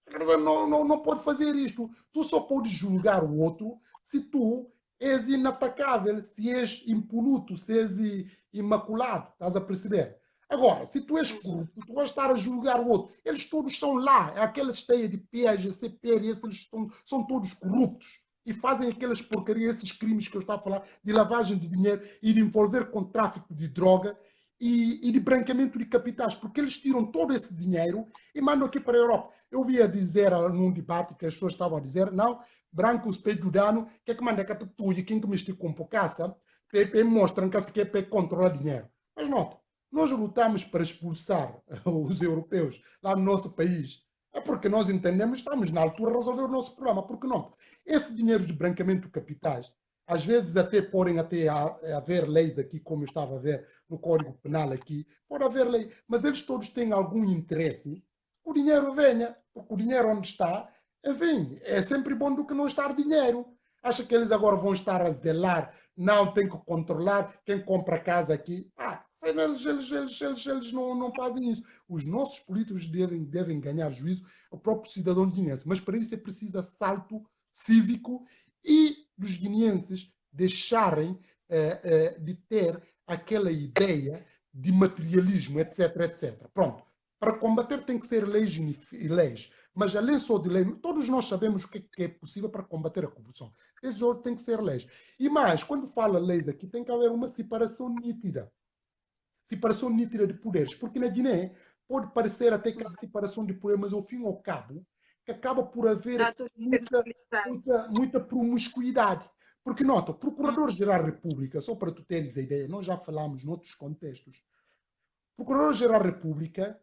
Quer dizer, não pode fazer isto. Tu só podes julgar o outro se tu és inatacável, se és impoluto, se és imaculado. Estás a perceber? Agora, se tu és corrupto, tu vais estar a julgar o outro. Eles todos são lá. É aquela esteia de PAGC, PRS, eles são todos corruptos. E fazem aquelas porcarias, esses crimes que eu estava a falar, de lavagem de dinheiro e de envolver com tráfico de droga e de branqueamento de capitais, porque eles tiram todo esse dinheiro e mandam aqui para a Europa. Eu via dizer num debate que as pessoas estavam a dizer, não, brancos pejudano, que é que manda catatuia, quem que me estica com poucaça, mostram que é para controlar dinheiro. Mas nota, nós lutamos para expulsar os europeus lá no nosso país. É porque nós entendemos, estamos na altura de resolver o nosso problema. Porque não? Esse dinheiro de branqueamento de capitais, às vezes até podem até haver leis aqui, como eu estava a ver no Código Penal aqui, pode haver lei, mas eles todos têm algum interesse que o dinheiro venha, porque o dinheiro onde está, vem. É sempre bom do que não estar dinheiro. Acha que eles agora vão estar a zelar? Não, tem que controlar quem compra casa aqui. Eles não fazem isso. Os nossos políticos devem ganhar juízo, o próprio cidadão guineense. Mas para isso é preciso assalto cívico e dos guineenses deixarem de ter aquela ideia de materialismo, etc, etc. Pronto. Para combater tem que ser leis e leis. Mas além só de lei, todos nós sabemos o que é possível para combater a corrupção. Isso tem que ser leis. E mais, quando fala leis aqui, tem que haver uma separação nítida. Separação nítida de poderes. Porque na Guiné pode parecer até que há separação de poderes, mas ao fim e ao cabo, que acaba por haver muita promiscuidade. Porque nota, o Procurador-Geral da República, só para tu teres a ideia, nós já falámos noutros contextos, o Procurador-Geral da República,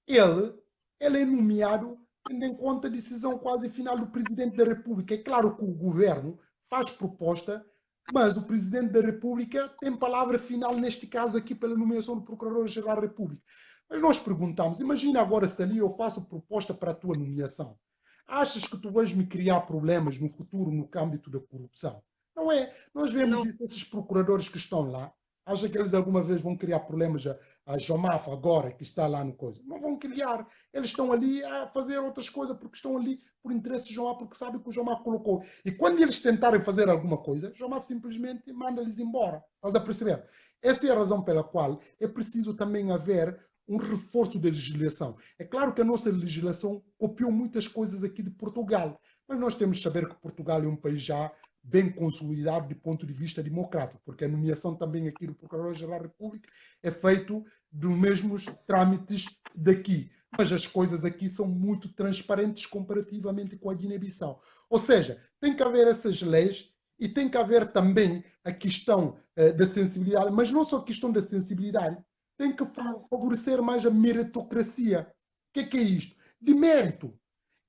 ele é nomeado tendo em conta a decisão quase final do Presidente da República. É claro que o governo faz proposta, mas o Presidente da República tem palavra final, neste caso aqui, pela nomeação do Procurador-Geral da República. Mas nós perguntamos, imagina agora se ali eu faço proposta para a tua nomeação. Achas que tu vais me criar problemas no futuro no âmbito da corrupção? Não é. Nós vemos isso, esses procuradores que estão lá. Acha que eles alguma vez vão criar problemas a Jomaf agora, que está lá no coisa? Não vão criar. Eles estão ali a fazer outras coisas, porque estão ali por interesse de Jomaf, porque sabem que o Jomaf colocou. E quando eles tentarem fazer alguma coisa, Jomaf simplesmente manda-lhes embora. Estás a perceber? Essa é a razão pela qual é preciso também haver um reforço da legislação. É claro que a nossa legislação copiou muitas coisas aqui de Portugal, mas nós temos que saber que Portugal é um país já bem consolidado do ponto de vista democrático, porque a nomeação também aqui do Procurador-Geral da República é feito dos mesmos trâmites daqui. Mas as coisas aqui são muito transparentes comparativamente com a Guiné-Bissau. Ou seja, tem que haver essas leis e tem que haver também a questão da sensibilidade, mas não só a questão da sensibilidade, tem que favorecer mais a meritocracia. O que é isto? De mérito.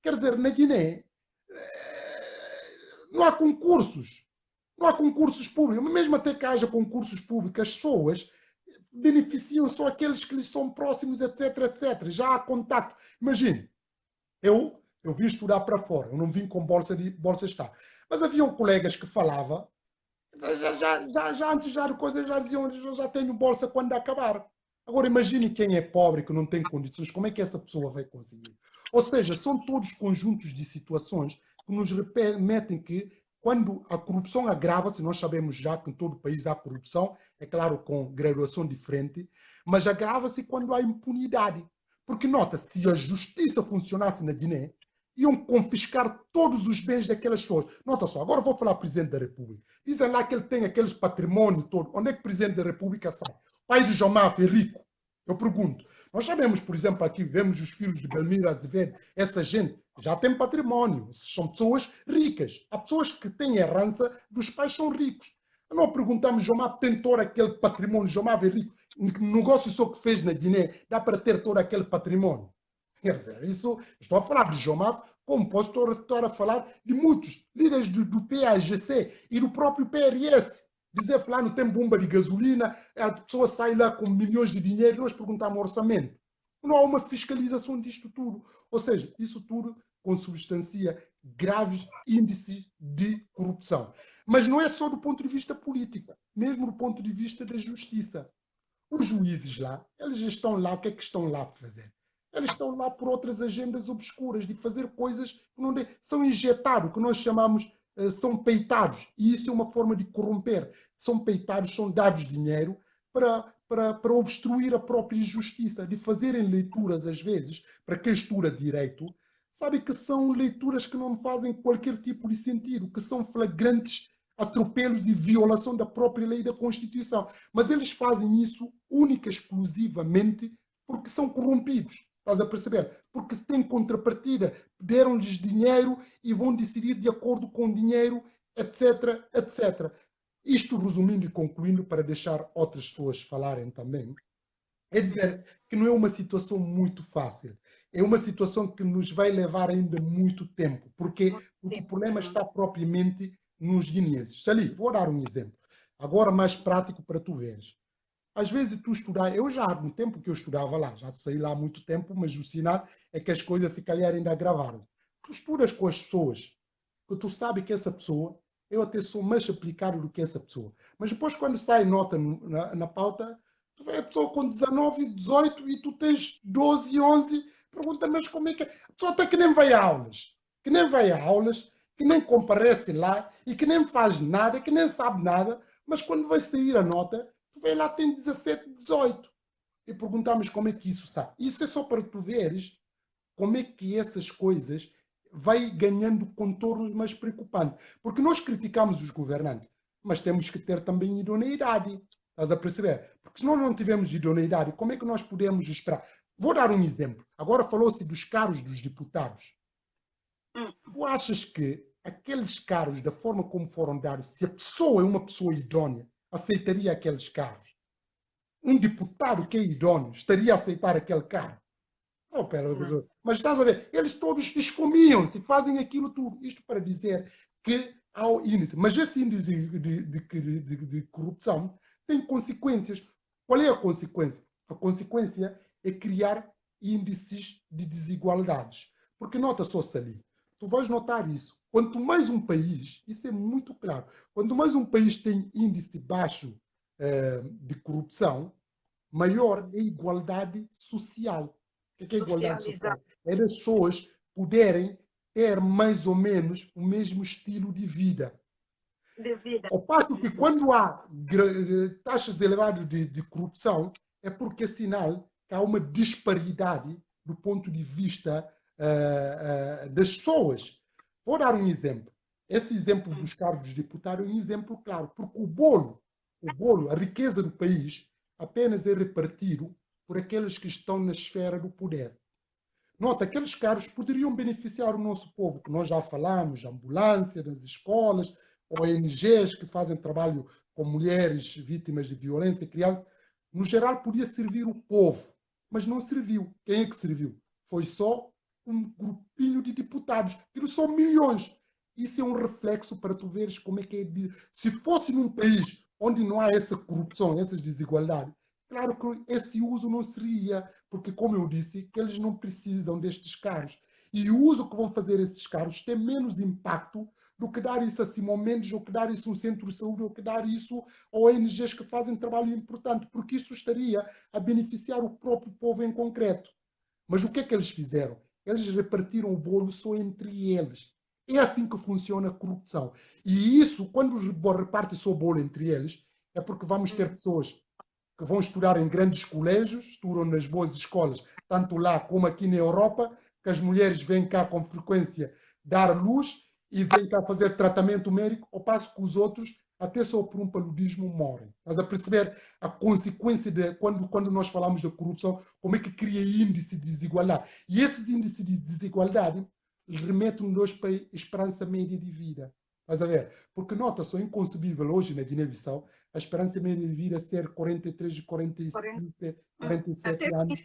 Quer dizer, na Guiné não há concursos. Não há concursos públicos. Mesmo até que haja concursos públicos, as pessoas beneficiam só aqueles que lhes são próximos, etc, etc. Já há contato. Imagine, eu vim estudar para fora, eu não vim com bolsa está. Mas haviam colegas que falavam, já antes de coisa, já diziam, eu já tenho bolsa quando acabar. Agora imagine quem é pobre, que não tem condições, como é que essa pessoa vai conseguir? Ou seja, são todos conjuntos de situações que nos remetem que quando a corrupção agrava-se, nós sabemos já que em todo o país há corrupção, é claro com graduação diferente, mas agrava-se quando há impunidade. Porque nota, se a justiça funcionasse na Guiné, iam confiscar todos os bens daquelas pessoas. Nota só, agora vou falar ao Presidente da República. Dizem lá que ele tem aqueles patrimônio todo. Onde é que o Presidente da República sai? Pai de Jomaf é rico. Eu pergunto. Nós sabemos, por exemplo, aqui vemos os filhos de Belmiro Azevedo. Essa gente já tem patrimônio. São pessoas ricas. Há pessoas que têm herança dos pais são ricos. Não perguntamos, Jomaf tem todo aquele patrimônio. Jomaf é rico. No negócio só que fez na Guiné, dá para ter todo aquele patrimônio. Quer dizer, isso, estou a falar de Jomaf, como posso estar a falar de muitos líderes do PAGC e do próprio PRS. Dizer, fulano tem bomba de gasolina, a pessoa sai lá com milhões de dinheiro, nós perguntamos orçamento. Não há uma fiscalização disto tudo. Ou seja, isso tudo consubstancia graves índices de corrupção. Mas não é só do ponto de vista político, mesmo do ponto de vista da justiça. Os juízes lá, eles estão lá, o que é que estão lá a fazer? Eles estão lá por outras agendas obscuras, de fazer coisas que não são injetados, que nós chamamos, são peitados. E isso é uma forma de corromper. São peitados, são dados dinheiro para obstruir a própria justiça, de fazerem leituras, às vezes, para quem estuda direito, sabe que são leituras que não fazem qualquer tipo de sentido, que são flagrantes atropelos e violação da própria lei da Constituição. Mas eles fazem isso única e exclusivamente porque são corrompidos. Estás a perceber? Porque têm contrapartida, deram-lhes dinheiro e vão decidir de acordo com o dinheiro, etc, etc. Isto resumindo e concluindo, para deixar outras pessoas falarem também, é dizer que não é uma situação muito fácil. É uma situação que nos vai levar ainda muito tempo. Porque o problema está propriamente nos guineenses. Sali, vou dar um exemplo. Agora mais prático para tu veres. Às vezes tu estudar, eu já há um tempo que eu estudava lá, já saí lá há muito tempo, mas o sinal é que as coisas se calhar ainda agravaram. Tu estudas com as pessoas, que tu sabes que essa pessoa, eu até sou mais aplicado do que essa pessoa. Mas depois quando sai nota na pauta, tu vê a pessoa com 19, 18 e tu tens 12, 11, pergunta, mas como é que é? A pessoa até que nem vai a aulas, que nem vai a aulas, que nem comparece lá e que nem faz nada, que nem sabe nada, mas quando vai sair a nota, tu vê lá tem 17, 18. E perguntamos como é que isso sabe. Isso é só para tu veres como é que essas coisas vai ganhando contornos mais preocupantes. Porque nós criticamos os governantes, mas temos que ter também idoneidade. Estás a perceber? Porque se nós não tivermos idoneidade, como é que nós podemos esperar? Vou dar um exemplo. Agora falou-se dos cargos dos deputados. Tu achas que aqueles cargos, da forma como foram dados, se a pessoa é uma pessoa idónea, aceitaria aqueles cargos? Um deputado que é idóneo estaria a aceitar aquele cargo? Oh, mas estás a ver, eles todos esfomiam-se, fazem aquilo tudo. Isto para dizer que há o índice. Mas esse índice de corrupção tem consequências. Qual é a consequência? A consequência é criar índices de desigualdades. Porque nota só, Sali, tu vais notar isso. Quanto mais um país, isso é muito claro, quanto mais um país tem índice baixo de corrupção, maior é a igualdade social. O que é igualdade social? É das pessoas poderem ter mais ou menos o mesmo estilo de vida. Ao passo que quando há taxas elevadas de corrupção, é porque é sinal que há uma disparidade do ponto de vista das pessoas. Vou dar um exemplo. Esse exemplo dos cargos de deputado é um exemplo claro, porque o bolo, a riqueza do país, apenas é repartido por aqueles que estão na esfera do poder. Nota, aqueles cargos poderiam beneficiar o nosso povo, que nós já falamos, ambulância, das escolas, ONGs que fazem trabalho com mulheres vítimas de violência, crianças. No geral, podia servir o povo, mas não serviu. Quem é que serviu? Foi só um grupinho de deputados, que são milhões. Isso é um reflexo para tu veres como é que é. Se fosse num país onde não há essa corrupção, essas desigualdades, claro que esse uso não seria, porque, como eu disse, que eles não precisam destes carros. E o uso que vão fazer esses carros tem menos impacto do que dar isso a Simão Mendes, ou que dar isso a um centro de saúde, ou que dar isso a ONGs que fazem trabalho importante, porque isso estaria a beneficiar o próprio povo em concreto. Mas o que é que eles fizeram? Eles repartiram o bolo só entre eles. É assim que funciona a corrupção. E isso, quando reparte só o bolo entre eles, é porque vamos ter pessoas que vão estudar em grandes colégios, estudam nas boas escolas, tanto lá como aqui na Europa, que as mulheres vêm cá com frequência dar luz e vêm cá fazer tratamento médico, ao passo que os outros, até só por um paludismo, morrem. Estás a perceber a consequência de quando nós falamos da corrupção, como é que cria índice de desigualdade. E esses índices de desigualdade remetem-nos para a esperança média de vida. Estás a ver? Porque nota, só inconcebível hoje na Guiné-Bissau a esperança média de vida ser 43, 45, 47 anos.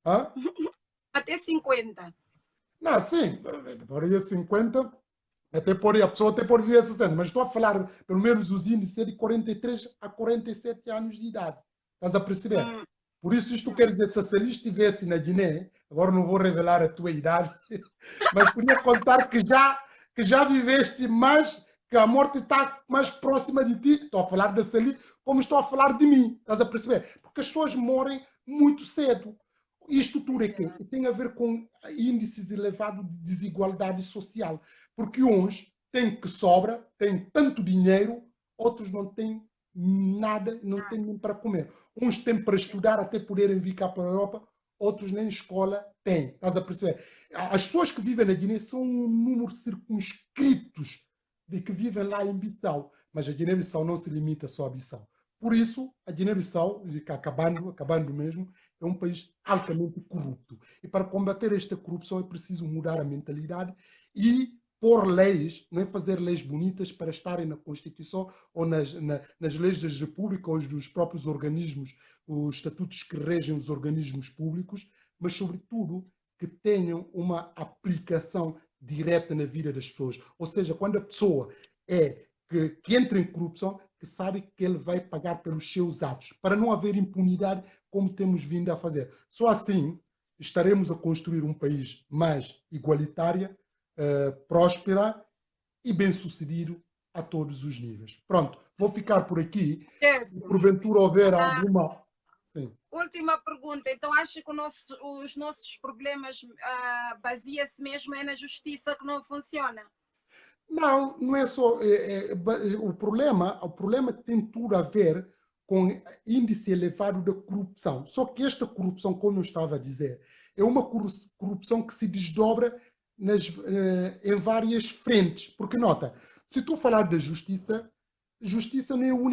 Hã? Até 50. Não, sim, por aí 50, até por aí, a pessoa até pode viver 60, mas estou a falar, pelo menos os índices de 43 a 47 anos de idade. Estás a perceber? Por isso isto quer dizer, se a Sali estivesse na Guiné, agora não vou revelar a tua idade, mas podia contar que já viveste mais, que a morte está mais próxima de ti. Estou a falar da Sali como estou a falar de mim. Estás a perceber? Porque as pessoas morrem muito cedo. Isto tudo é que tem a ver com índices elevados de desigualdade social, porque uns têm que sobra, têm tanto dinheiro, outros não têm nada, não têm nem para comer. Uns têm para estudar até poderem vir cá para a Europa, outros nem escola têm. Estás a perceber? As pessoas que vivem na Guiné são um número circunscritos de que vivem lá em Bissau, mas a Guiné-Bissau não se limita só a Bissau. Por isso, a Guiné-Bissau, acabando mesmo, é um país altamente corrupto. E para combater esta corrupção é preciso mudar a mentalidade e pôr leis, não é fazer leis bonitas para estarem na Constituição ou nas leis da República ou dos próprios organismos, os estatutos que regem os organismos públicos, mas, sobretudo, que tenham uma aplicação direta na vida das pessoas. Ou seja, quando a pessoa que entra em corrupção, que sabe que ele vai pagar pelos seus atos, para não haver impunidade como temos vindo a fazer. Só assim estaremos a construir um país mais igualitário, próspera e bem-sucedido a todos os níveis. Pronto, vou ficar por aqui. Se porventura houver alguma... Sim. Última pergunta. Então, acha que os nossos problemas baseia-se mesmo na justiça que não funciona? Não, não é só. O problema tem tudo a ver com índice elevado da corrupção. Só que esta corrupção, como eu estava a dizer, é uma corrupção que se desdobra em várias frentes. Porque, nota, se tu falar da justiça não é o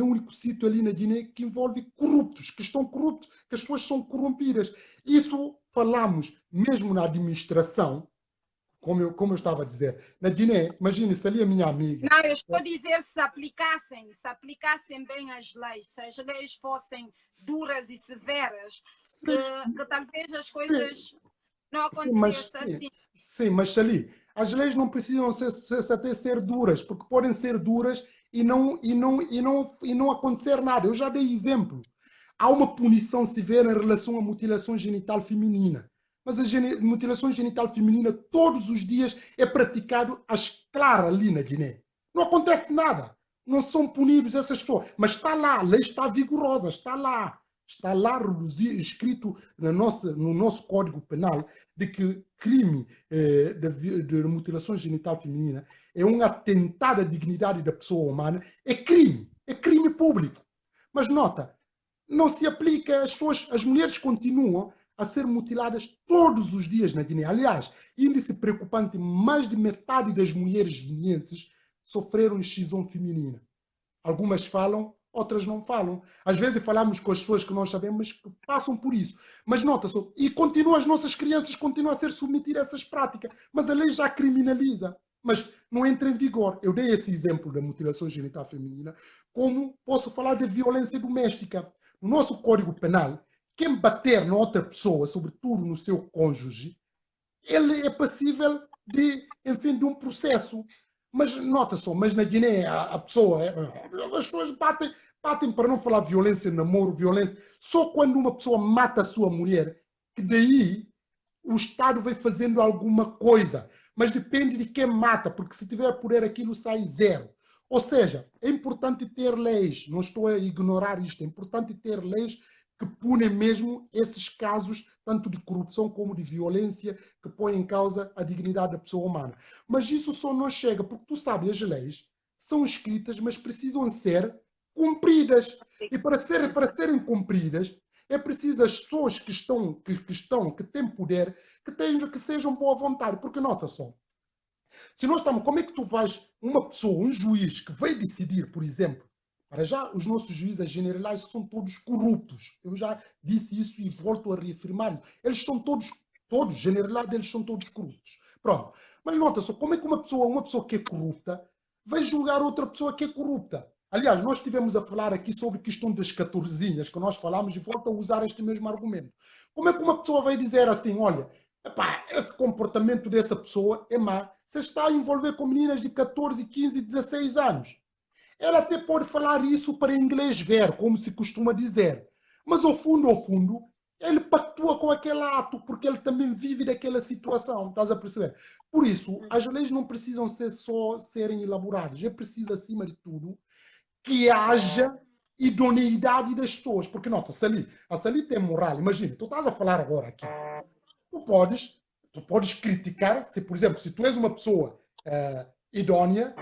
único sítio ali na Guiné que envolve corruptos, que estão corruptos, que as pessoas são corrompidas. Isso falamos mesmo na administração, como eu estava a dizer. Na Guiné, imagine se ali a minha amiga... Não, eu estou a dizer se aplicassem bem as leis, se as leis fossem duras e severas, que talvez as coisas não acontecessem assim. Sim, mas ali, as leis não precisam até ser duras, porque podem ser duras e não acontecer nada. Eu já dei exemplo. Há uma punição severa em relação à mutilação genital feminina. Mas a mutilação genital feminina todos os dias é praticado às claras ali na Guiné. Não acontece nada. Não são punidos essas pessoas. Mas está lá, a lei está vigorosa, está lá. Está lá escrito no nosso Código Penal de que crime de mutilação genital feminina é um atentado à dignidade da pessoa humana. É crime público. Mas nota, não se aplica, as mulheres continuam a ser mutiladas todos os dias na Guiné. Aliás, índice preocupante, mais de metade das mulheres guineenses sofreram excisão feminina. Algumas falam, outras não falam. Às vezes falamos com as pessoas que nós sabemos, mas que passam por isso. Mas nota-se, e as nossas crianças continuam a ser submetidas a essas práticas, mas a lei já criminaliza. Mas não entra em vigor. Eu dei esse exemplo da mutilação genital feminina, como posso falar de violência doméstica. No nosso Código Penal, quem bater na outra pessoa, sobretudo no seu cônjuge, ele é passível de um processo. Mas nota só, mas na Guiné as pessoas batem para não falar violência de namoro, violência, só quando uma pessoa mata a sua mulher, que daí o Estado vai fazendo alguma coisa. Mas depende de quem mata, porque se tiver poder aquilo sai zero. Ou seja, é importante ter leis, não estou a ignorar isto, é importante ter leis que punem mesmo esses casos, tanto de corrupção como de violência, que põem em causa a dignidade da pessoa humana. Mas isso só não chega, porque tu sabes, as leis são escritas, mas precisam ser cumpridas. E para serem cumpridas, é preciso as pessoas que têm poder, que sejam boa vontade. Porque nota só, se nós estamos, como é que tu vais, uma pessoa, um juiz que vai decidir, por exemplo, para já os nossos juízes generais são todos corruptos. Eu já disse isso e volto a reafirmar. Eles são todos, generais, eles são todos corruptos. Pronto. Mas nota só, como é que uma pessoa que é corrupta vai julgar outra pessoa que é corrupta? Aliás, nós estivemos a falar aqui sobre a questão das 14, que nós falámos, e volto a usar este mesmo argumento. Como é que uma pessoa vai dizer assim, olha, epá, esse comportamento dessa pessoa é má, você está a envolver com meninas de 14, 15, 16 anos. Ela até pode falar isso para inglês ver, como se costuma dizer. Mas ao fundo, ele pactua com aquele ato, porque ele também vive daquela situação, estás a perceber? Por isso, as leis não precisam só serem elaboradas, é preciso, acima de tudo, que haja idoneidade das pessoas. Porque, nota, a Sali tem moral. Imagina, tu estás a falar agora aqui. Tu podes criticar, se, por exemplo, se tu és uma pessoa idónea,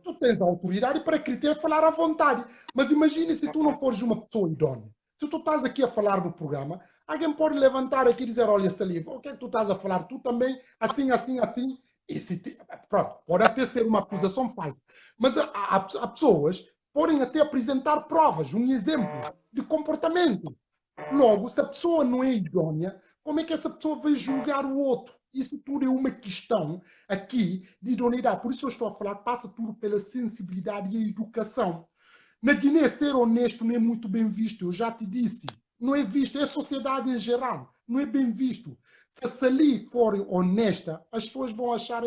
tu tens a autoridade para criticar e falar à vontade. Mas imagine se tu não fores uma pessoa idónea. Se tu estás aqui a falar no programa, alguém pode levantar aqui e dizer, olha, Sali, o que é que tu estás a falar? Tu também, assim, assim, assim. E pronto, pode até ser uma acusação falsa. Mas há pessoas que podem até apresentar provas, um exemplo de comportamento. Logo, se a pessoa não é idónea, como é que essa pessoa vai julgar o outro? Isso tudo é uma questão aqui de idoneidade. Por isso eu estou a falar, passa tudo pela sensibilidade e a educação. Na Guiné, ser honesto não é muito bem visto, eu já te disse. Não é visto, é a sociedade em geral, não é bem visto. Se a Sali for honesta, as pessoas vão achar,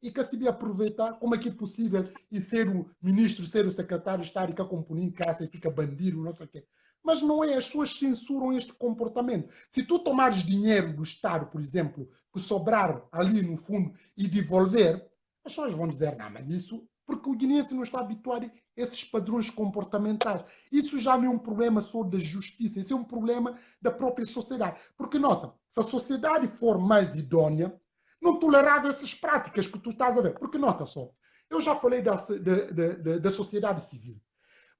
e que se aproveitar, como é que é possível e ser o ministro, ser o secretário de Estado, e que acompanha em casa e fica bandido, não sei o quê. Mas não é, as pessoas censuram este comportamento. Se tu tomares dinheiro do Estado, por exemplo, que sobrar ali no fundo e devolver, as pessoas vão dizer, não, mas isso, porque o guineense não está habituado a esses padrões comportamentais. Isso já não é um problema só da justiça, isso é um problema da própria sociedade. Porque, nota, se a sociedade for mais idónea, não tolerava essas práticas que tu estás a ver. Porque, nota só, eu já falei da sociedade civil.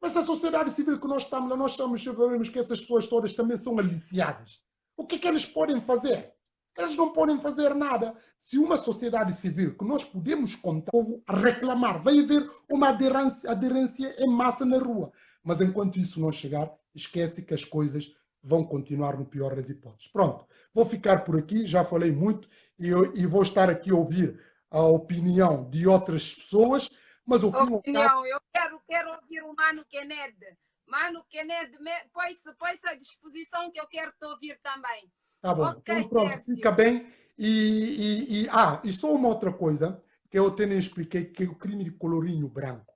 Mas a sociedade civil que nós sabemos que essas pessoas todas também são aliciadas. O que é que eles podem fazer? Eles não podem fazer nada. Se uma sociedade civil que nós podemos contar, o povo a reclamar, vai haver uma aderência em massa na rua. Mas enquanto isso não chegar, esquece que as coisas vão continuar no pior das hipóteses. Pronto, vou ficar por aqui, já falei muito e vou estar aqui a ouvir a opinião de outras pessoas, mas ao fim opinião, eu quero ouvir o Mano Kennedy. Mano Kennedy, põe-se à disposição que eu quero te ouvir também. Tá bom, Okay, então pronto, fica bem. E só uma outra coisa que eu até nem expliquei, que é o crime de colorinho branco.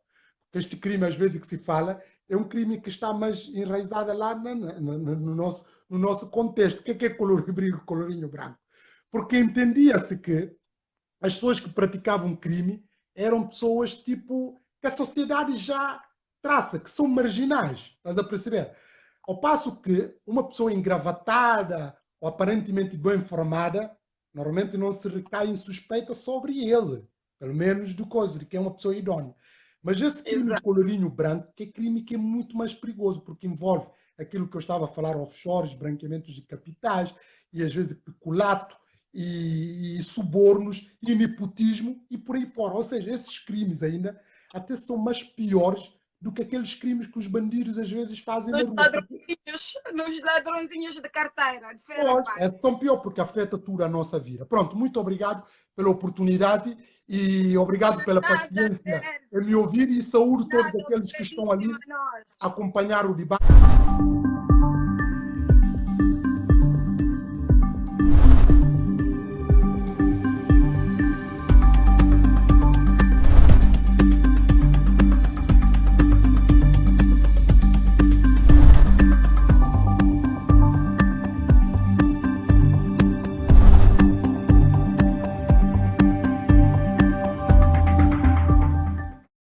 Este crime, às vezes, que se fala, é um crime que está mais enraizado lá no nosso contexto. O que é colorinho branco? Porque entendia-se que as pessoas que praticavam crime eram pessoas tipo que a sociedade já traça, que são marginais. Estás a perceber? Ao passo que uma pessoa engravatada ou aparentemente bem formada, normalmente não se recai em suspeita sobre ele, pelo menos do coisa, que é uma pessoa idónea. Mas esse crime de colorinho branco, que é crime que é muito mais perigoso, porque envolve aquilo que eu estava a falar, offshores, branqueamentos de capitais, e às vezes peculato, e subornos, e nepotismo, e por aí fora. Ou seja, esses crimes ainda até são mais piores do que aqueles crimes que os bandidos às vezes fazem na rua. Nos ladrõezinhos de carteira. São pior porque afeta tudo a nossa vida. Pronto, muito obrigado pela oportunidade e obrigado pela paciência em me ouvir e saúdo todos aqueles que estão ali a acompanhar o debate.